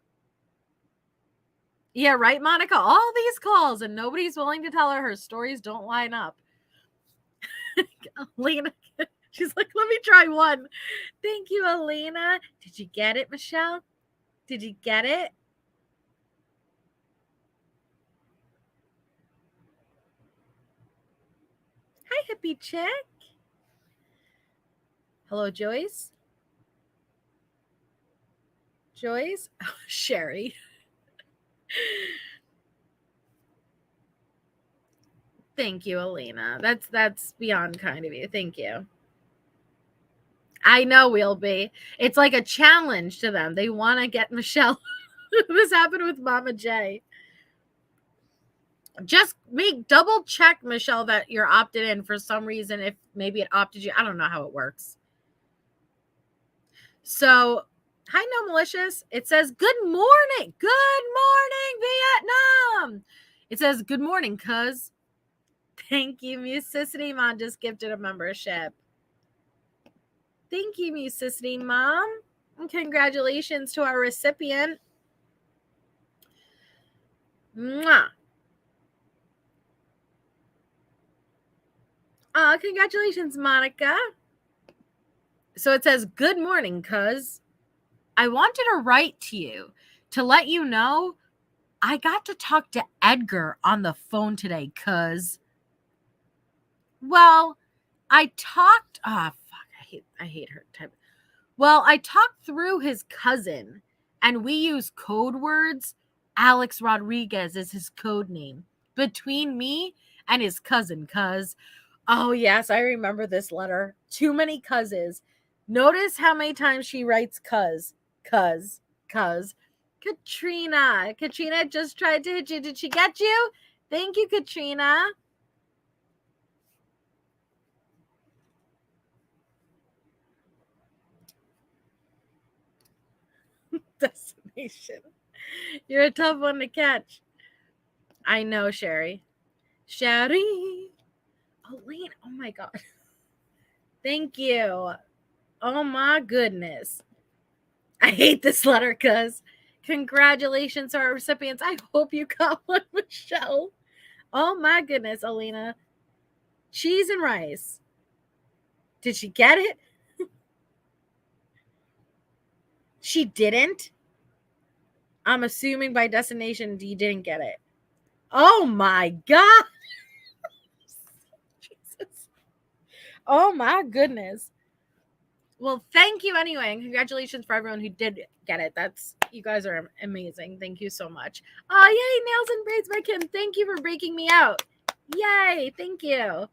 Yeah, right, Monica? All these calls and nobody's willing to tell her stories don't line up. Lena, She's like, let me try one. Thank you, Alina. Did you get it, Michelle? Did you get it? Hi, hippie chick. Hello, Joyce. Joyce? Oh, Sherry. Thank you, Alina. That's beyond kind of you. Thank you. I know we'll be. It's like a challenge to them. They want to get Michelle. This happened with Mama J. Just double check, Michelle, that you're opted in for some reason. If maybe it opted you. I don't know how it works. So, hi, No Malicious. It says, good morning. Good morning, Vietnam. It says, good morning, cuz. Thank you, Musicity Mom just gifted a membership. Thank you, Musicity Mom. And congratulations to our recipient. Mwah. Congratulations, Monica. So it says, good morning, cuz. I wanted to write to you to let you know I got to talk to Edgar on the phone today, cuz. Well, I talked. Oh, fuck. I hate her type. Well, I talked through his cousin, and we use code words. Alex Rodriguez is his code name between me and his cousin, cuz. Oh, yes, I remember this letter. Too many cousins. Notice how many times she writes cuz. Katrina. Katrina just tried to hit you. Did she get you? Thank you, Katrina. Destination. You're a tough one to catch. I know, Sherry. Sherry. Elaine. Oh, my God. Thank you. Oh, my goodness. I hate this letter, cuz. Congratulations to our recipients. I hope you got one, Michelle. Oh, my goodness, Alina. Cheese and rice. Did she get it? She didn't? I'm assuming by destination you didn't get it. Oh, my God. Jesus. Oh, my goodness. Well, thank you anyway, and congratulations for everyone who did get it. You guys are amazing. Thank you so much. Oh, yay, nails and braids by Kim. Thank you for breaking me out. Yay, thank you.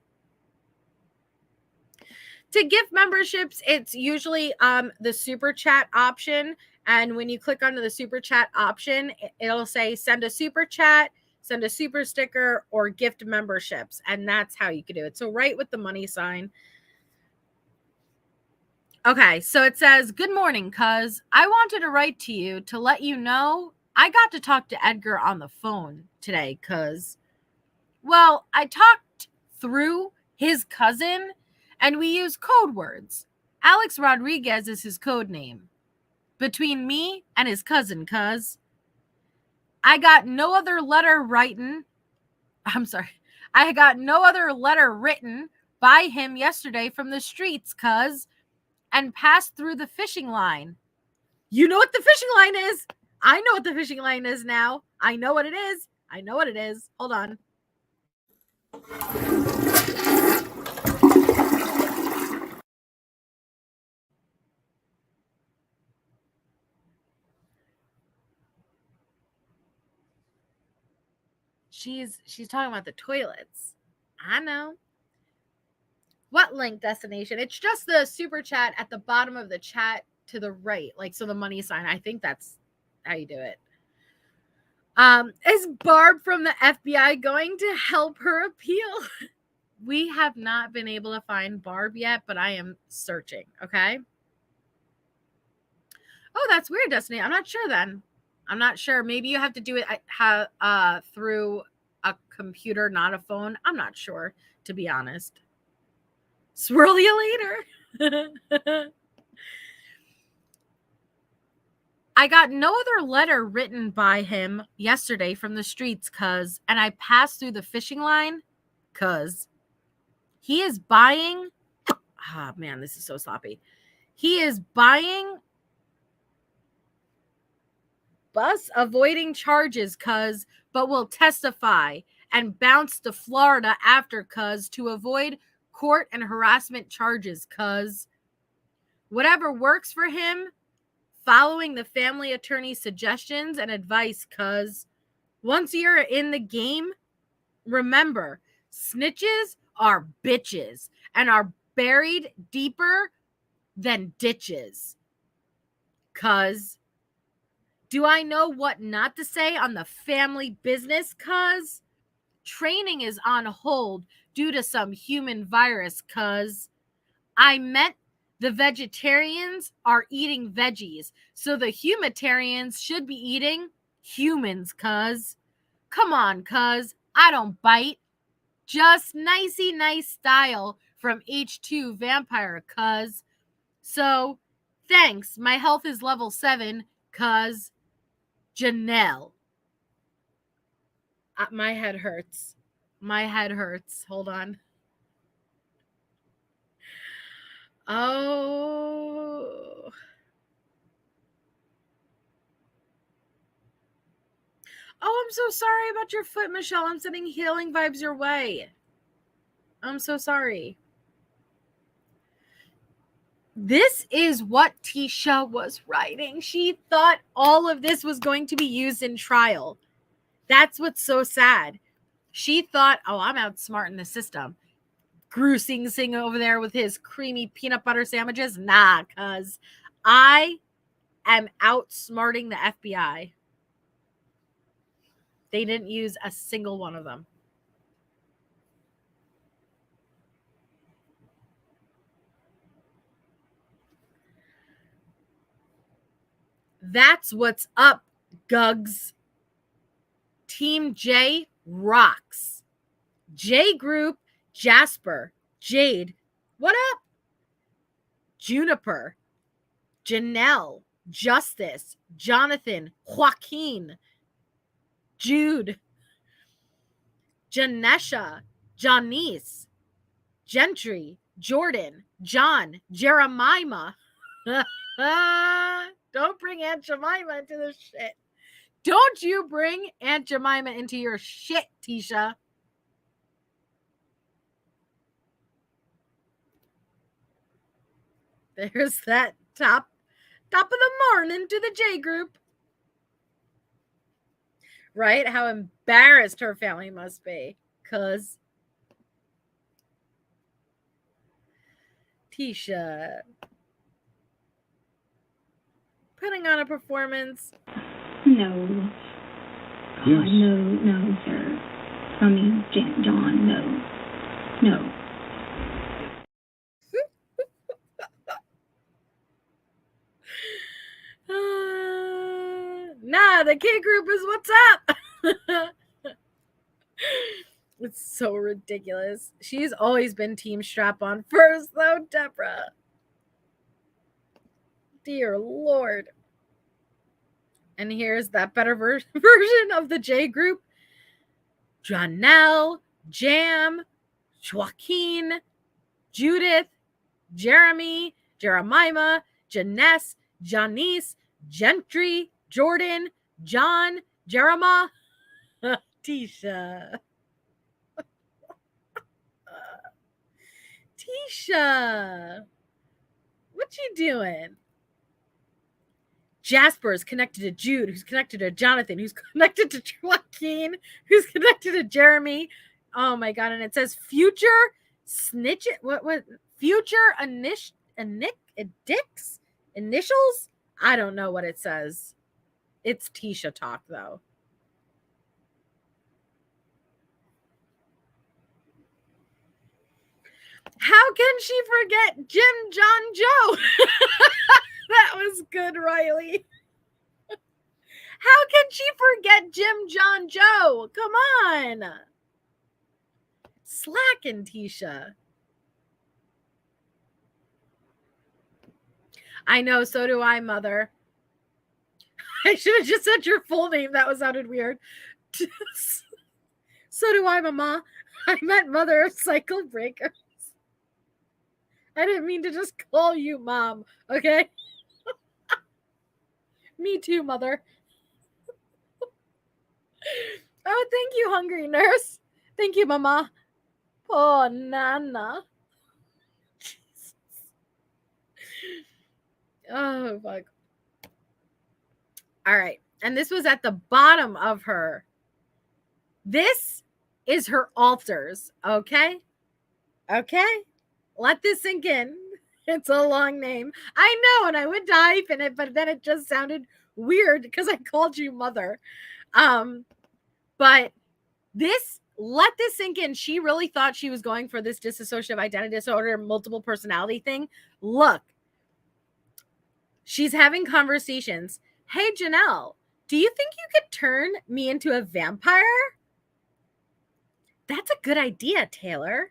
To gift memberships, it's usually the super chat option, and when you click onto the super chat option, it'll say send a super chat, send a super sticker, or gift memberships, and that's how you can do it. So right with the money sign. Okay, so it says, good morning, cuz. I wanted to write to you to let you know I got to talk to Edgar on the phone today, cuz. Well, I talked through his cousin, and we use code words. Alex Rodriguez is his code name. Between me and his cousin, cuz. I got no other letter written. I got no other letter written by him yesterday from the streets, cuz. And passed through the fishing line. You know what the fishing line is? I know what the fishing line is now. I know what it is. I know what it is. Hold on. She's talking about the toilets. I know. What link destination? It's just the super chat at the bottom of the chat to the right. Like, so the money sign. I think that's how you do it. Is Barb from the FBI going to help her appeal? We have not been able to find Barb yet, but I am searching. Okay. Oh, that's weird, Destiny. I'm not sure then. I'm not sure. Maybe you have to do it through a computer, not a phone. I'm not sure, to be honest. Swirl you later. I got no other letter written by him yesterday from the streets, cuz, and I passed through the fishing line, cuz. He is buying man, this is so sloppy. He is buying bus avoiding charges but will testify and bounce to Florida after to avoid court and harassment charges whatever works for him, following the family attorney's suggestions and advice once you're in the game, remember, snitches are bitches and are buried deeper than ditches. Do I know what not to say on the family business? Training is on hold due to some human virus. I meant the vegetarians are eating veggies, so the humanitarians should be eating humans. Come on, I don't bite. Just nicey nice style from H2 Vampire. So thanks. My health is level 7. Janelle. My head hurts. Hold on. Oh. Oh, I'm so sorry about your foot, Michelle. I'm sending healing vibes your way. I'm so sorry. This is what Tisha was writing. She thought all of this was going to be used in trial. That's what's so sad. She thought, oh, I'm outsmarting the system. Gru Sing Sing over there with his creamy peanut butter sandwiches. Nah, I am outsmarting the FBI. They didn't use a single one of them. That's what's up, Gugs. Team J rocks. J Group, Jasper, Jade, what up? Juniper, Janelle, Justice, Jonathan, Joaquin, Jude, Janesha, Janice, Gentry, Jordan, John, Jeremiah. Don't bring Aunt Jemima into this shit. Don't you bring Aunt Jemima into your shit, Tisha. There's that top of the morning to the J Group. Right? How embarrassed her family must be. Tisha. Putting on a performance. No. Yes. No, sir. I mean, John, no. Nah, the K Group is what's up. It's so ridiculous. She's always been team strap on first, though, Deborah. Dear Lord. And here's that better version of the J Group. Janelle, Jam, Joaquin, Judith, Jeremy, Jeremiah, Janess, Janice, Gentry, Jordan, John, Jeremiah, Tisha. Tisha, what you doing? Jasper is connected to Jude, who's connected to Jonathan, who's connected to Joaquin, who's connected to Jeremy. Oh my God. And it says future snitch. What future initials? I don't know what it says. It's Tisha talk though. How can she forget Jim John Joe? That was good, Riley. How can she forget Jim John Joe? Come on. Slacking, Tisha. I know, so do I, Mother. I should have just said your full name. That sounded weird. So do I, Mama. I meant Mother of Cycle Breakers. I didn't mean to just call you mom, okay? Me too, mother. Oh, thank you, hungry nurse. Thank you, mama. Oh, nana. Jesus. Oh, fuck. All right. And this was at the bottom of her. This is her altars, okay? Okay? Let this sink in. It's a long name. I know, and I went to hyphen it, but then it just sounded weird because I called you mother. But let this sink in. She really thought she was going for this dissociative identity disorder, multiple personality thing. Look, she's having conversations. Hey, Janelle, do you think you could turn me into a vampire? That's a good idea, Taylor.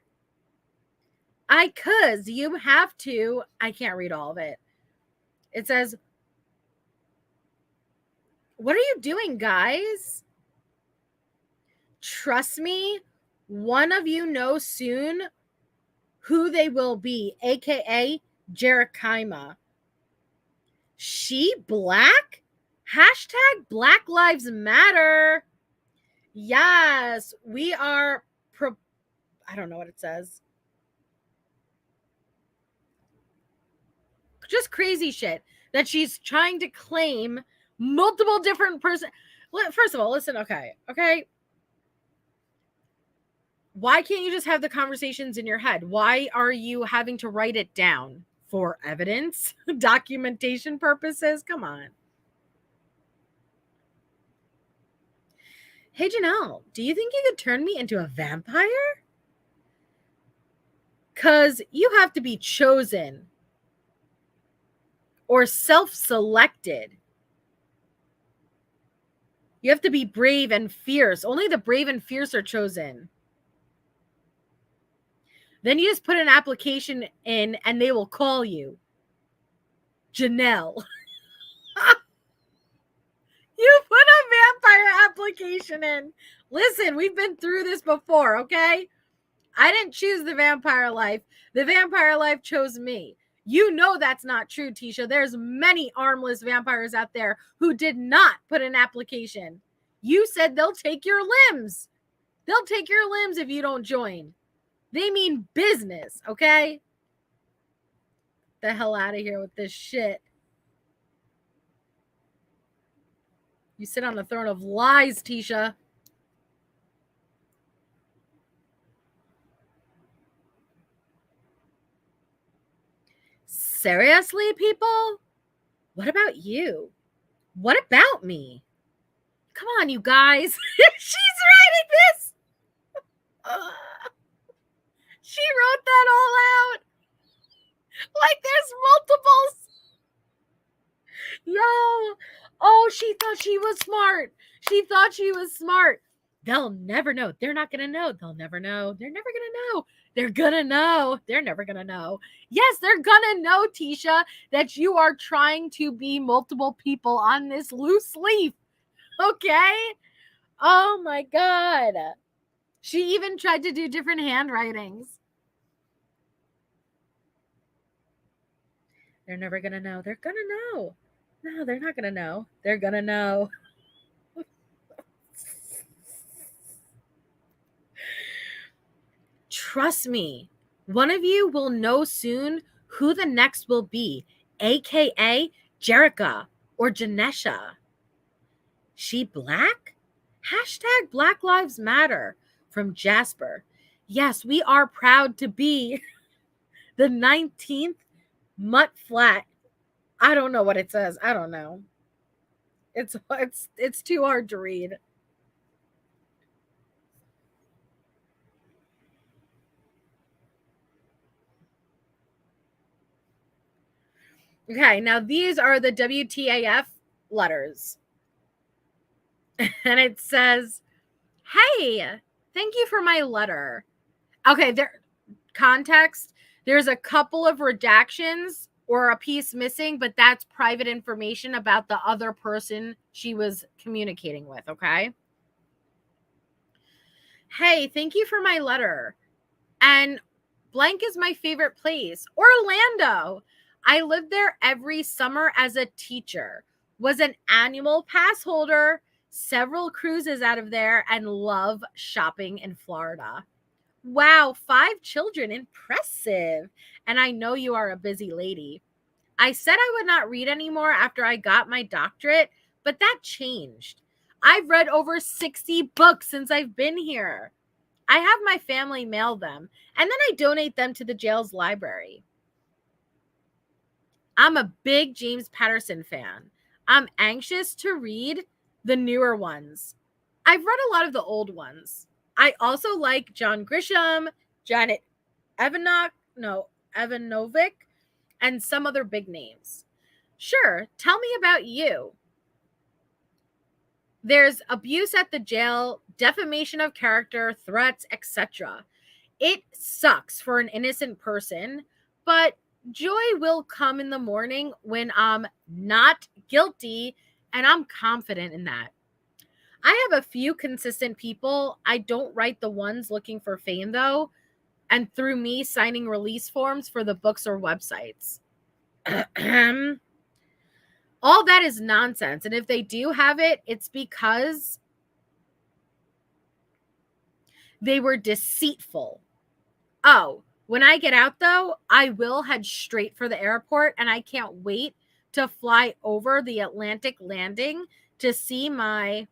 You have to. I can't read all of it. It says, what are you doing, guys? Trust me, one of you know soon who they will be, aka Jerichima. She black? Hashtag Black Lives Matter. Yes, we are. I don't know what it says. Just crazy shit that she's trying to claim multiple different person. First of all, listen, okay. Why can't you just have the conversations in your head? Why are you having to write it down for evidence, documentation purposes? Come on. Hey, Janelle, do you think you could turn me into a vampire? Because you have to be chosen or self-selected. You have to be brave and fierce. Only the brave and fierce are chosen. Then you just put an application in and they will call you. Janelle. You put a vampire application in. Listen, we've been through this before, okay? I didn't choose the vampire life. The vampire life chose me. You know that's not true, Tisha. There's many armless vampires out there who did not put an application. You said they'll take your limbs. They'll take your limbs if you don't join. They mean business, okay? The hell out of here with this shit. You sit on the throne of lies, Tisha. Seriously, people? What about you? What about me? Come on, you guys. She's writing this. She wrote that all out. Like there's multiples. Yo. Oh, she thought she was smart. She thought she was smart. They'll never know. They're not going to know. They'll never know. They're never going to know. They're going to know. They're never going to know. Yes, they're going to know, Tisha, that you are trying to be multiple people on this loose leaf. Okay? Oh, my God. She even tried to do different handwritings. They're never going to know. They're going to know. No, they're not going to know. They're going to know. Trust me, one of you will know soon who the next will be, aka Jerica or Janesha. She black? Hashtag Black Lives Matter from Jasper. Yes, we are proud to be the 19th Mutt Flat. I don't know what it says. I don't know. It's too hard to read. Okay, now these are the WTAF letters. And it says, hey, thank you for my letter. Okay, context. There's a couple of redactions or a piece missing, but that's private information about the other person she was communicating with, okay? Hey, thank you for my letter. And Blank is my favorite place. Orlando. I lived there every summer as a teacher. Was an annual pass holder, several cruises out of there, and love shopping in Florida. Wow, 5 children. Impressive. And I know you are a busy lady. I said I would not read anymore after I got my doctorate, but that changed. I've read over 60 books since I've been here. I have my family mail them, and then I donate them to the jail's library. I'm a big James Patterson fan. I'm anxious to read the newer ones. I've read a lot of the old ones. I also like John Grisham, Janet Evanovic, and some other big names. Sure, tell me about you. There's abuse at the jail, defamation of character, threats, etc. It sucks for an innocent person, but joy will come in the morning when I'm not guilty, and I'm confident in that. I have a few consistent people. I don't write the ones looking for fame, though, and through me signing release forms for the books or websites. All that is nonsense. And if they do have it, it's because they were deceitful. Oh, when I get out, though, I will head straight for the airport, and I can't wait to fly over the Atlantic landing to see my...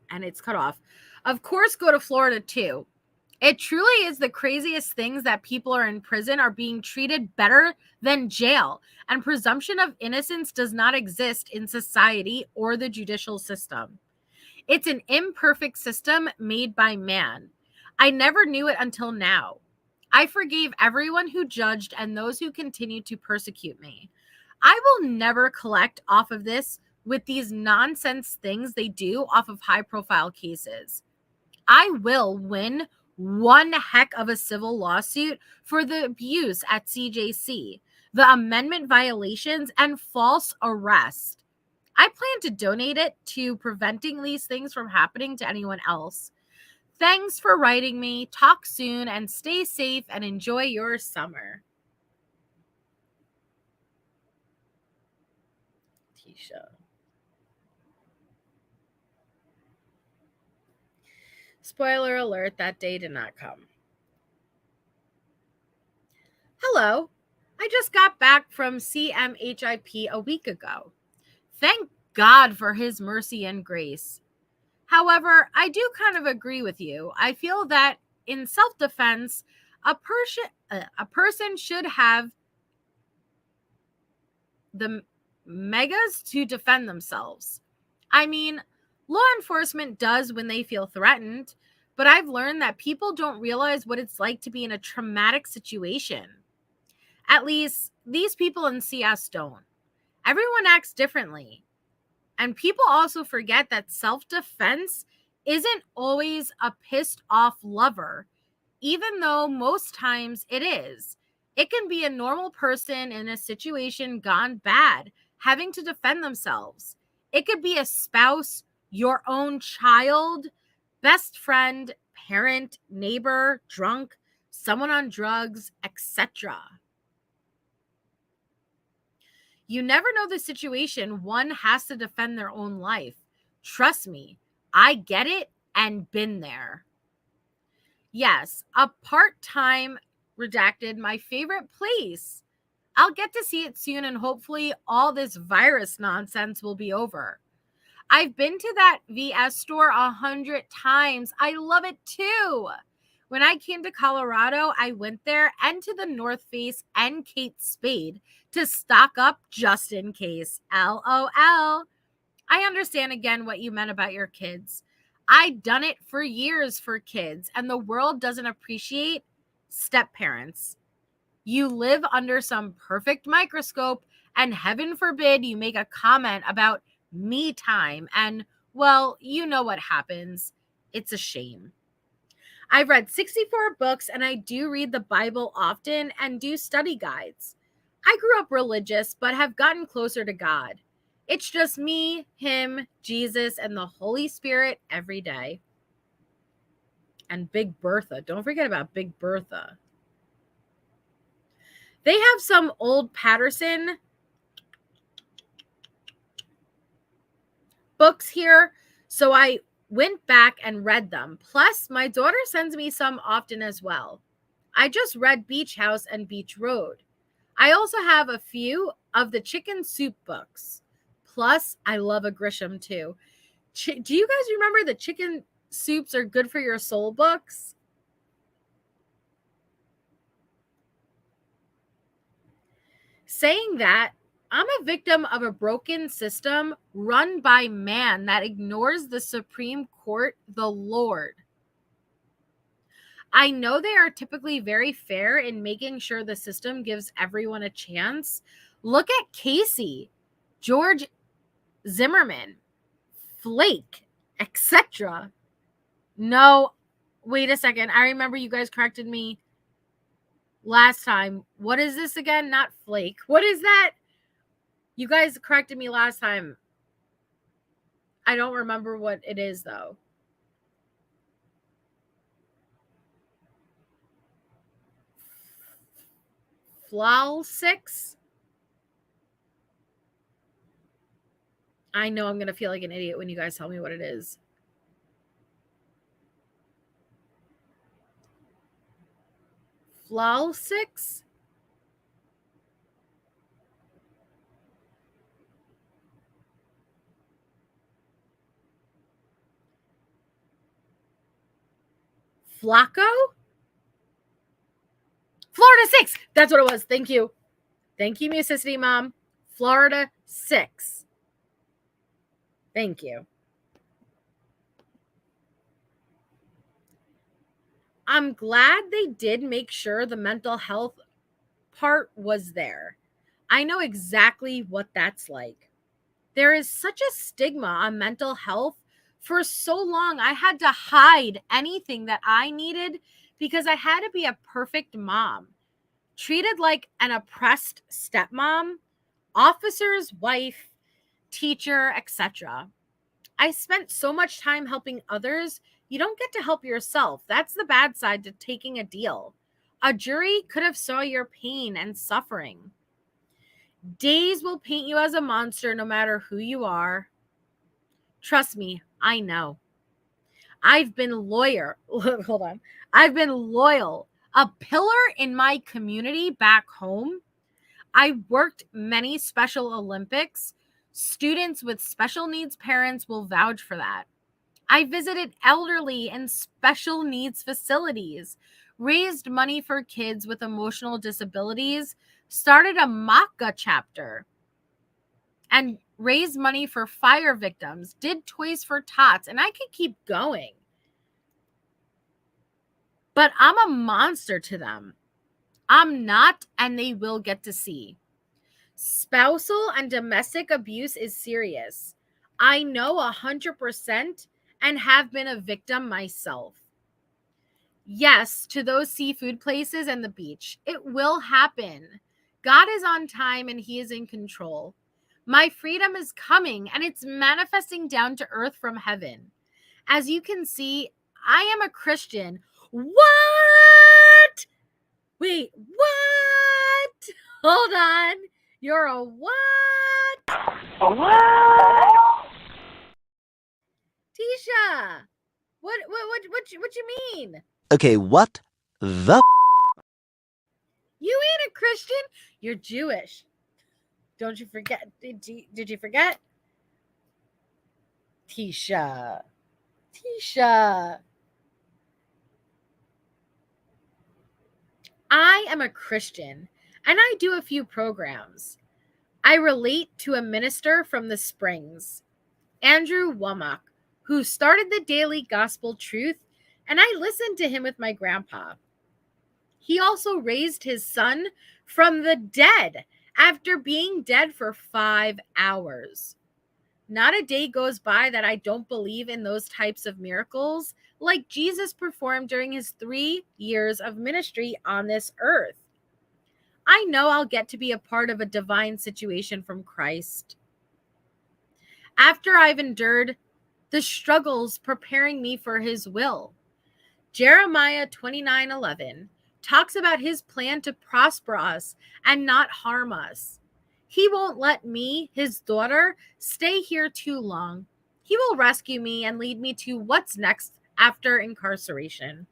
And it's cut off. Of course, go to Florida, too. It truly is the craziest things that people are in prison are being treated better than jail, and presumption of innocence does not exist in society or the judicial system. It's an imperfect system made by man. I never knew it until now. I forgave everyone who judged and those who continue to persecute me. I will never collect off of this with these nonsense things they do off of high-profile cases. I will win one heck of a civil lawsuit for the abuse at CJC, the amendment violations, and false arrest. I plan to donate it to preventing these things from happening to anyone else. Thanks for writing me. Talk soon and stay safe and enjoy your summer. Tisha. Spoiler alert, that day did not come. Hello. I just got back from CMHIP a week ago. Thank God for his mercy and grace. However, I do kind of agree with you. I feel that in self-defense, a person should have the megas to defend themselves. I mean, law enforcement does when they feel threatened, but I've learned that people don't realize what it's like to be in a traumatic situation. At least these people in CS don't. Everyone acts differently. And people also forget that self-defense isn't always a pissed off lover, even though most times it is. It can be a normal person in a situation gone bad, having to defend themselves. It could be a spouse, your own child, best friend, parent, neighbor, drunk, someone on drugs, etc. You never know the situation. One has to defend their own life. Trust me, I get it and been there. Yes, a part-time redacted, my favorite place. I'll get to see it soon, and hopefully all this virus nonsense will be over. I've been to that VS store 100 times. I love it too. When I came to Colorado, I went there and to the North Face and Kate Spade to stock up just in case. LOL. I understand again what you meant about your kids. I've done it for years for kids, and the world doesn't appreciate step-parents. You live under some perfect microscope, and heaven forbid you make a comment about me time, and, well, you know what happens. It's a shame. I've read 64 books, and I do read the Bible often and do study guides. I grew up religious, but have gotten closer to God. It's just me, him, Jesus, and the Holy Spirit every day. And Big Bertha. Don't forget about Big Bertha. They have some old Patterson books here, so I went back and read them. Plus, my daughter sends me some often as well. I just read Beach House and Beach Road. I also have a few of the chicken soup books. Plus, I love a Grisham too. Do you guys remember the chicken soups are good for your soul books? Saying that, I'm a victim of a broken system run by man that ignores the Supreme Court, the Lord. I know they are typically very fair in making sure the system gives everyone a chance. Look at Casey, George Zimmerman, Flake, etc. No, wait a second. I remember you guys corrected me last time. What is this again? Not Flake. What is that? You guys corrected me last time. I don't remember what it is, though. Flal 6? I know I'm going to feel like an idiot when you guys tell me what it is. Flal 6? Flacco? Florida 6. That's what it was. Thank you. Thank you, Musicity Mom. Florida 6. Thank you. I'm glad they did make sure the mental health part was there. I know exactly what that's like. There is such a stigma on mental health. For so long, I had to hide anything that I needed because I had to be a perfect mom, treated like an oppressed stepmom, officer's wife, teacher, etc. I spent so much time helping others, you don't get to help yourself. That's the bad side to taking a deal. A jury could have saw your pain and suffering. Days will paint you as a monster no matter who you are. Trust me, I know. I've been Hold on. I've been loyal, a pillar in my community back home. I worked many Special Olympics. Students with special needs parents will vouch for that. I visited elderly and special needs facilities, raised money for kids with emotional disabilities, started a MACA chapter, and raised money for fire victims, did Toys for Tots, and I could keep going. But I'm a monster to them. I'm not, and they will get to see. Spousal and domestic abuse is serious. I know 100% and have been a victim myself. Yes, to those seafood places and the beach. It will happen. God is on time and he is in control. My freedom is coming and it's manifesting down to earth from heaven. As you can see, I am a Christian. What? Wait, what? Hold on. You're a what? A what? Tisha, what you mean? Okay, what the? You ain't a Christian. You're Jewish. Don't you forget? Did you forget? Tisha. I am a Christian, and I do a few programs. I relate to a minister from the Springs, Andrew Womack, who started the Daily Gospel Truth, and I listened to him with my grandpa. He also raised his son from the dead after being dead for 5 hours. Not a day goes by that I don't believe in those types of miracles like Jesus performed during his 3 years of ministry on this earth. I know I'll get to be a part of a divine situation from Christ. After I've endured the struggles preparing me for his will, Jeremiah 29:11 talks about his plan to prosper us and not harm us. He won't let me, his daughter, stay here too long. He will rescue me and lead me to what's next after incarceration.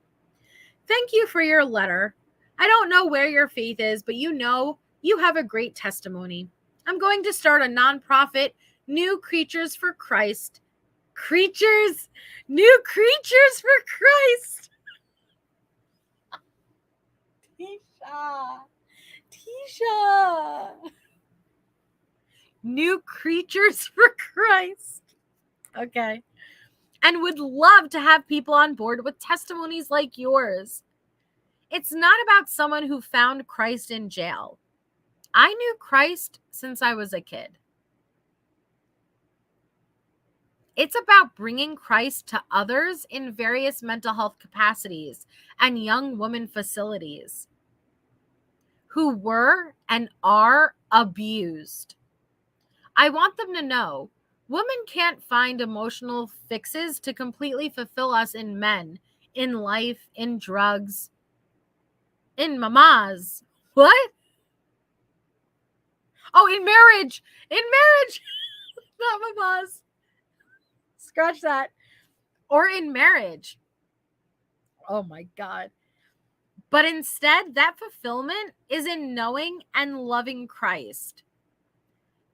Thank you for your letter. I don't know where your faith is, but you know you have a great testimony. I'm going to start a nonprofit, New Creatures for Christ. New Creatures for Christ. Tisha. New Creatures for Christ. Okay. And would love to have people on board with testimonies like yours. It's not about someone who found Christ in jail. I knew Christ since I was a kid. It's about bringing Christ to others in various mental health capacities and young women facilities who were and are abused. I want them to know women can't find emotional fixes to completely fulfill us in men, in life, in drugs, in mamas. What? Oh, in marriage. In marriage. Not mamas. Scratch that. Or in marriage. Oh my God. But instead, that fulfillment is in knowing and loving Christ.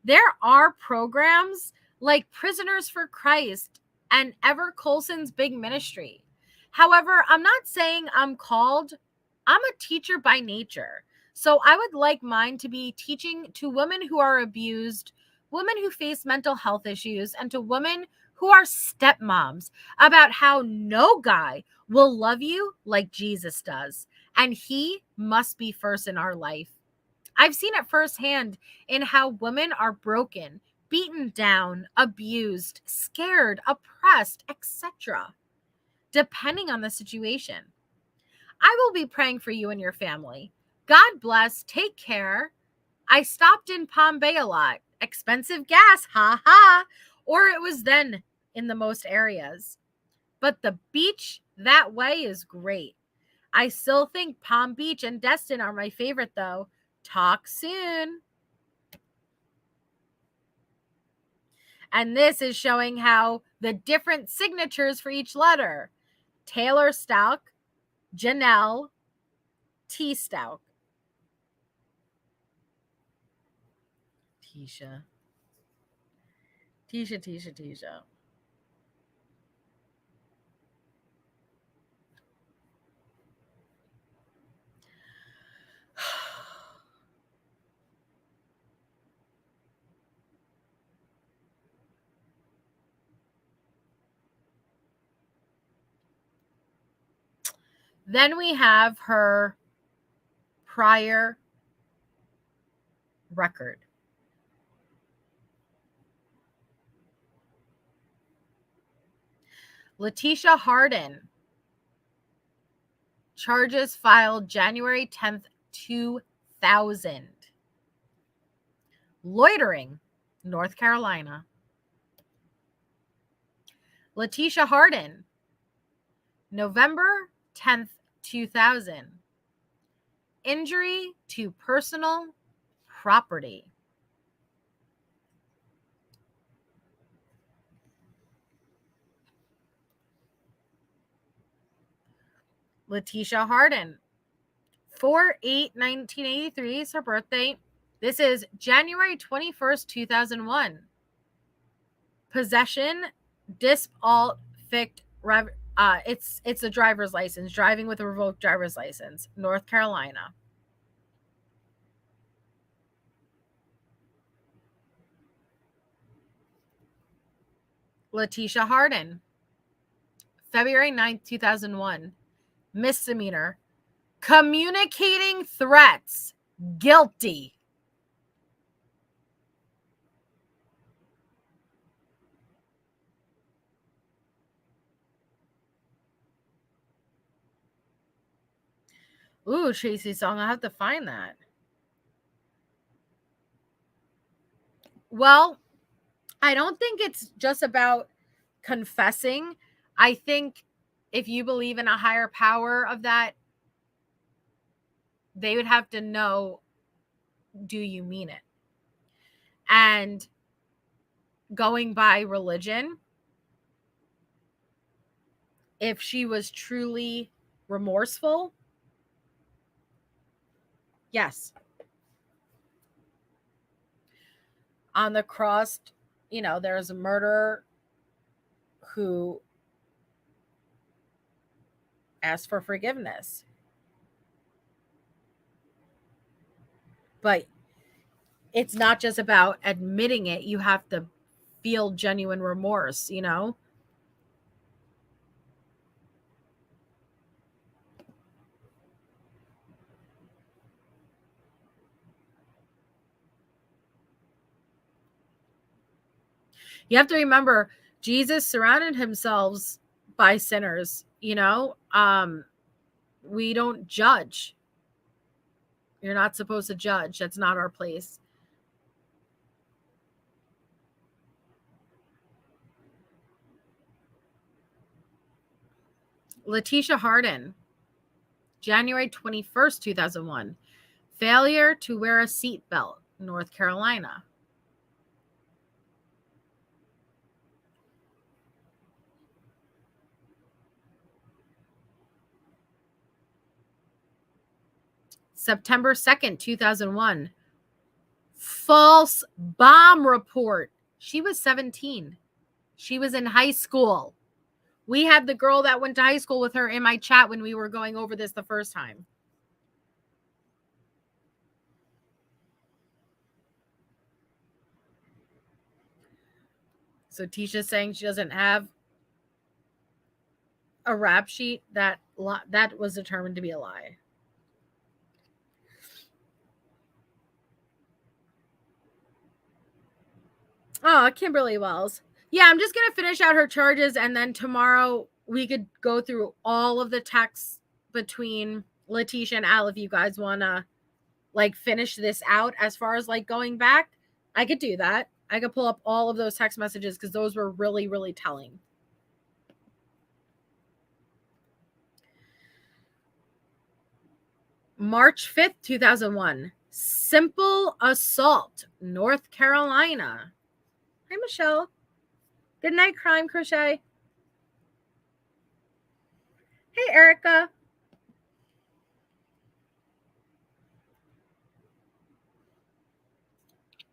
There are programs like Prisoners for Christ and Ever Colson's Big Ministry. However, I'm not saying I'm called. I'm a teacher by nature. So I would like mine to be teaching to women who are abused, women who face mental health issues, and to women who are stepmoms about how no guy will love you like Jesus does. And he must be first in our life. I've seen it firsthand in how women are broken, beaten down, abused, scared, oppressed, etc., depending on the situation. I will be praying for you and your family. God bless. Take care. I stopped in Palm Bay a lot. Expensive gas, ha ha. Or it was then in the most areas. But the beach that way is great. I still think Palm Beach and Destin are my favorite though. Talk soon. And this is showing how the different signatures for each letter. Taylor Stauch, Janelle, T. Stauch. Tisha. Then we have her prior record. Leticia Harden. Charges filed January 10th, 2000. Loitering, North Carolina. Leticia Harden. November 10th, 2000. Injury to personal property. Leticia Harden. 4/8/1983 is her birthday. This is January 21st, 2001. Possession, disqualified. It's a driver's license. Driving with a revoked driver's license. North Carolina. Leticia Harden. February 9th, 2001. Misdemeanor. Communicating threats. Guilty. Ooh, Tracy Song. I'll have to find that. Well, I don't think it's just about confessing. I think if you believe in a higher power of that, they would have to know, do you mean it? And going by religion, if she was truly remorseful, yes. On the cross, there's a murderer who asked for forgiveness. But it's not just about admitting it. You have to feel genuine remorse, You have to remember, Jesus surrounded himself by sinners, we don't judge. You're not supposed to judge. That's not our place. Leticia Harden, January 21st, 2001. Failure to wear a seatbelt, North Carolina. September 2nd, 2001. False bomb report. She was 17. She was in high school. We had the girl that went to high school with her in my chat when we were going over this the first time. So Tisha's saying she doesn't have a rap sheet. That was determined to be a lie. Oh, Kimberly Wells. Yeah, I'm just going to finish out her charges, and then tomorrow we could go through all of the texts between Leticia and Al if you guys want to finish this out as far as going back. I could do that. I could pull up all of those text messages because those were really, really telling. March 5th, 2001. Simple assault, North Carolina. Hi, Michelle. Good night, Crime Crochet. Hey, Erica.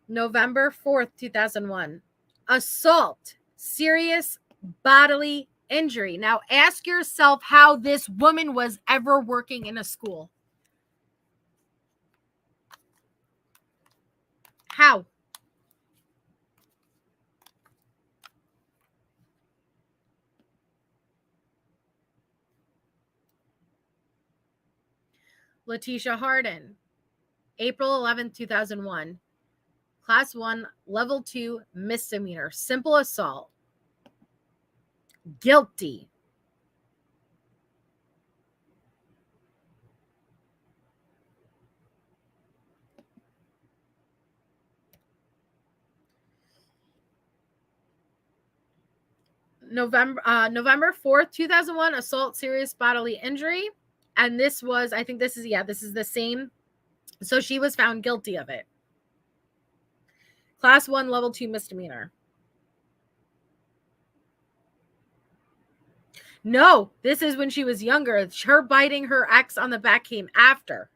November 4th, 2001. Assault, serious bodily injury. Now ask yourself how this woman was ever working in a school. How? Leticia Harden, April 11th, 2001. Class 1, level 2 misdemeanor, simple assault. Guilty. November 4th, 2001, assault, serious bodily injury. And this was, I think this is the same. So she was found guilty of it. Class 1, level 2 misdemeanor. No, this is when she was younger. Her biting her ex on the back came after.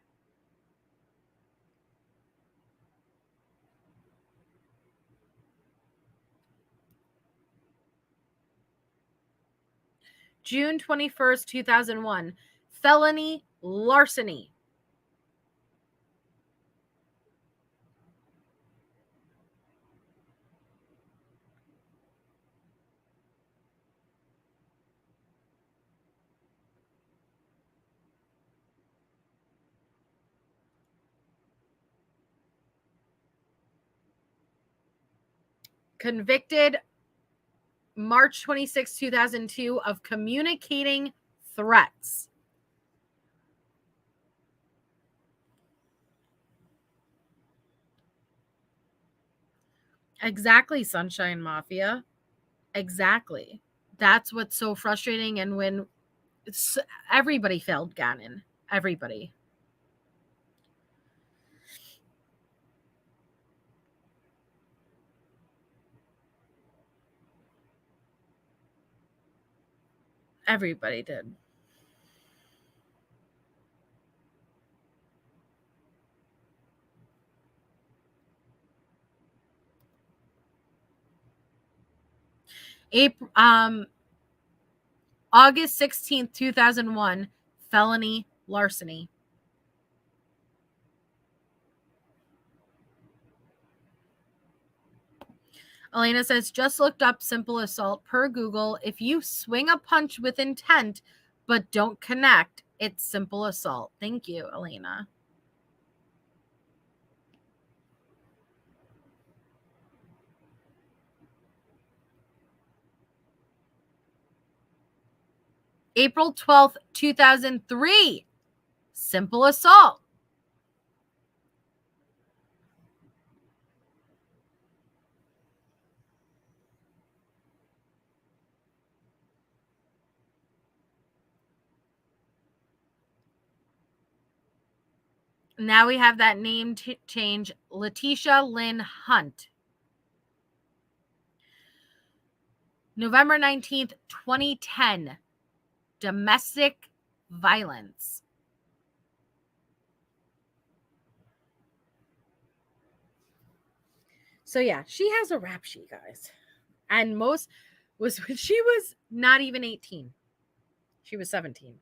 June 21st, 2001. Felony larceny. Convicted March 26, 2002 of communicating threats. Exactly, Sunshine Mafia. Exactly. That's what's so frustrating. And when everybody failed Gannon. Everybody. Everybody did. August 16th, 2001, felony larceny. Elena says, just looked up simple assault per Google. If you swing a punch with intent but don't connect, it's simple assault. Thank you, Elena. April 12th, 2003, simple assault. Now we have that name change, Leticia Lynn Hunt. November 19th, 2010, domestic violence. So yeah, she has a rap sheet, guys. And most was when she was not even 18. She was 17.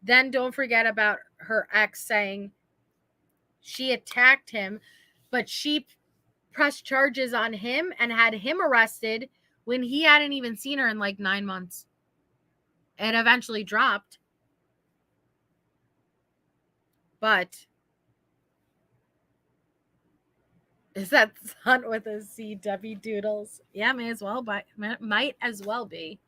Then don't forget about her ex saying she attacked him, but she pressed charges on him and had him arrested when he hadn't even seen her in like 9 months. It eventually dropped. But is that son with a C, Debbie Doodles? Yeah, may as well, but might as well be.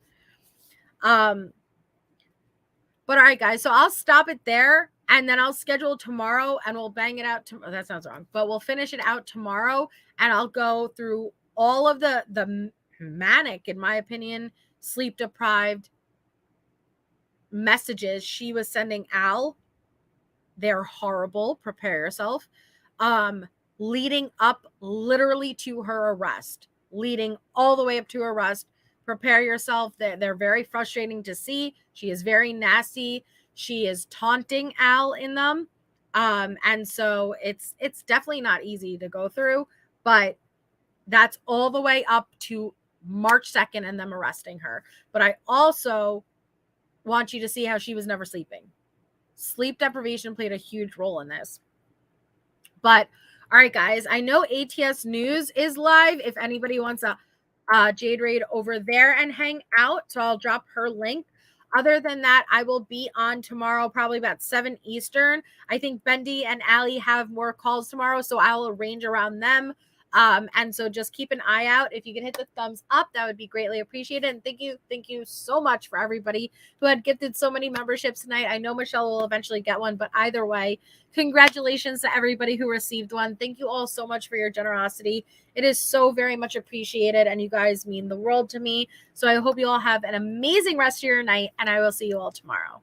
But all right, guys, so I'll stop it there and then I'll schedule tomorrow and we'll bang it out. That sounds wrong, but we'll finish it out tomorrow and I'll go through all of the manic, in my opinion, sleep deprived messages she was sending Al. They're horrible. Prepare yourself. Leading up literally to her arrest, leading all the way up to her arrest. Prepare yourself. They're very frustrating to see. She is very nasty. She is taunting Al in them. And so it's definitely not easy to go through, but that's all the way up to March 2nd and them arresting her. But I also want you to see how she was never sleeping. Sleep deprivation played a huge role in this. But all right, guys, I know ATS News is live. If anybody wants a Jade raid over there and hang out, so I'll drop her link. Other than that, I will be on tomorrow, probably about 7 Eastern. I think Bendy and Allie have more calls tomorrow, so I'll arrange around them. And so just keep an eye out. If you can hit the thumbs up, that would be greatly appreciated. And thank you so much for everybody who had gifted so many memberships tonight. I know Michelle will eventually get one, but either way, congratulations to everybody who received one. Thank you all so much for your generosity. It is so very much appreciated, and you guys mean the world to me. So I hope you all have an amazing rest of your night, and I will see you all tomorrow.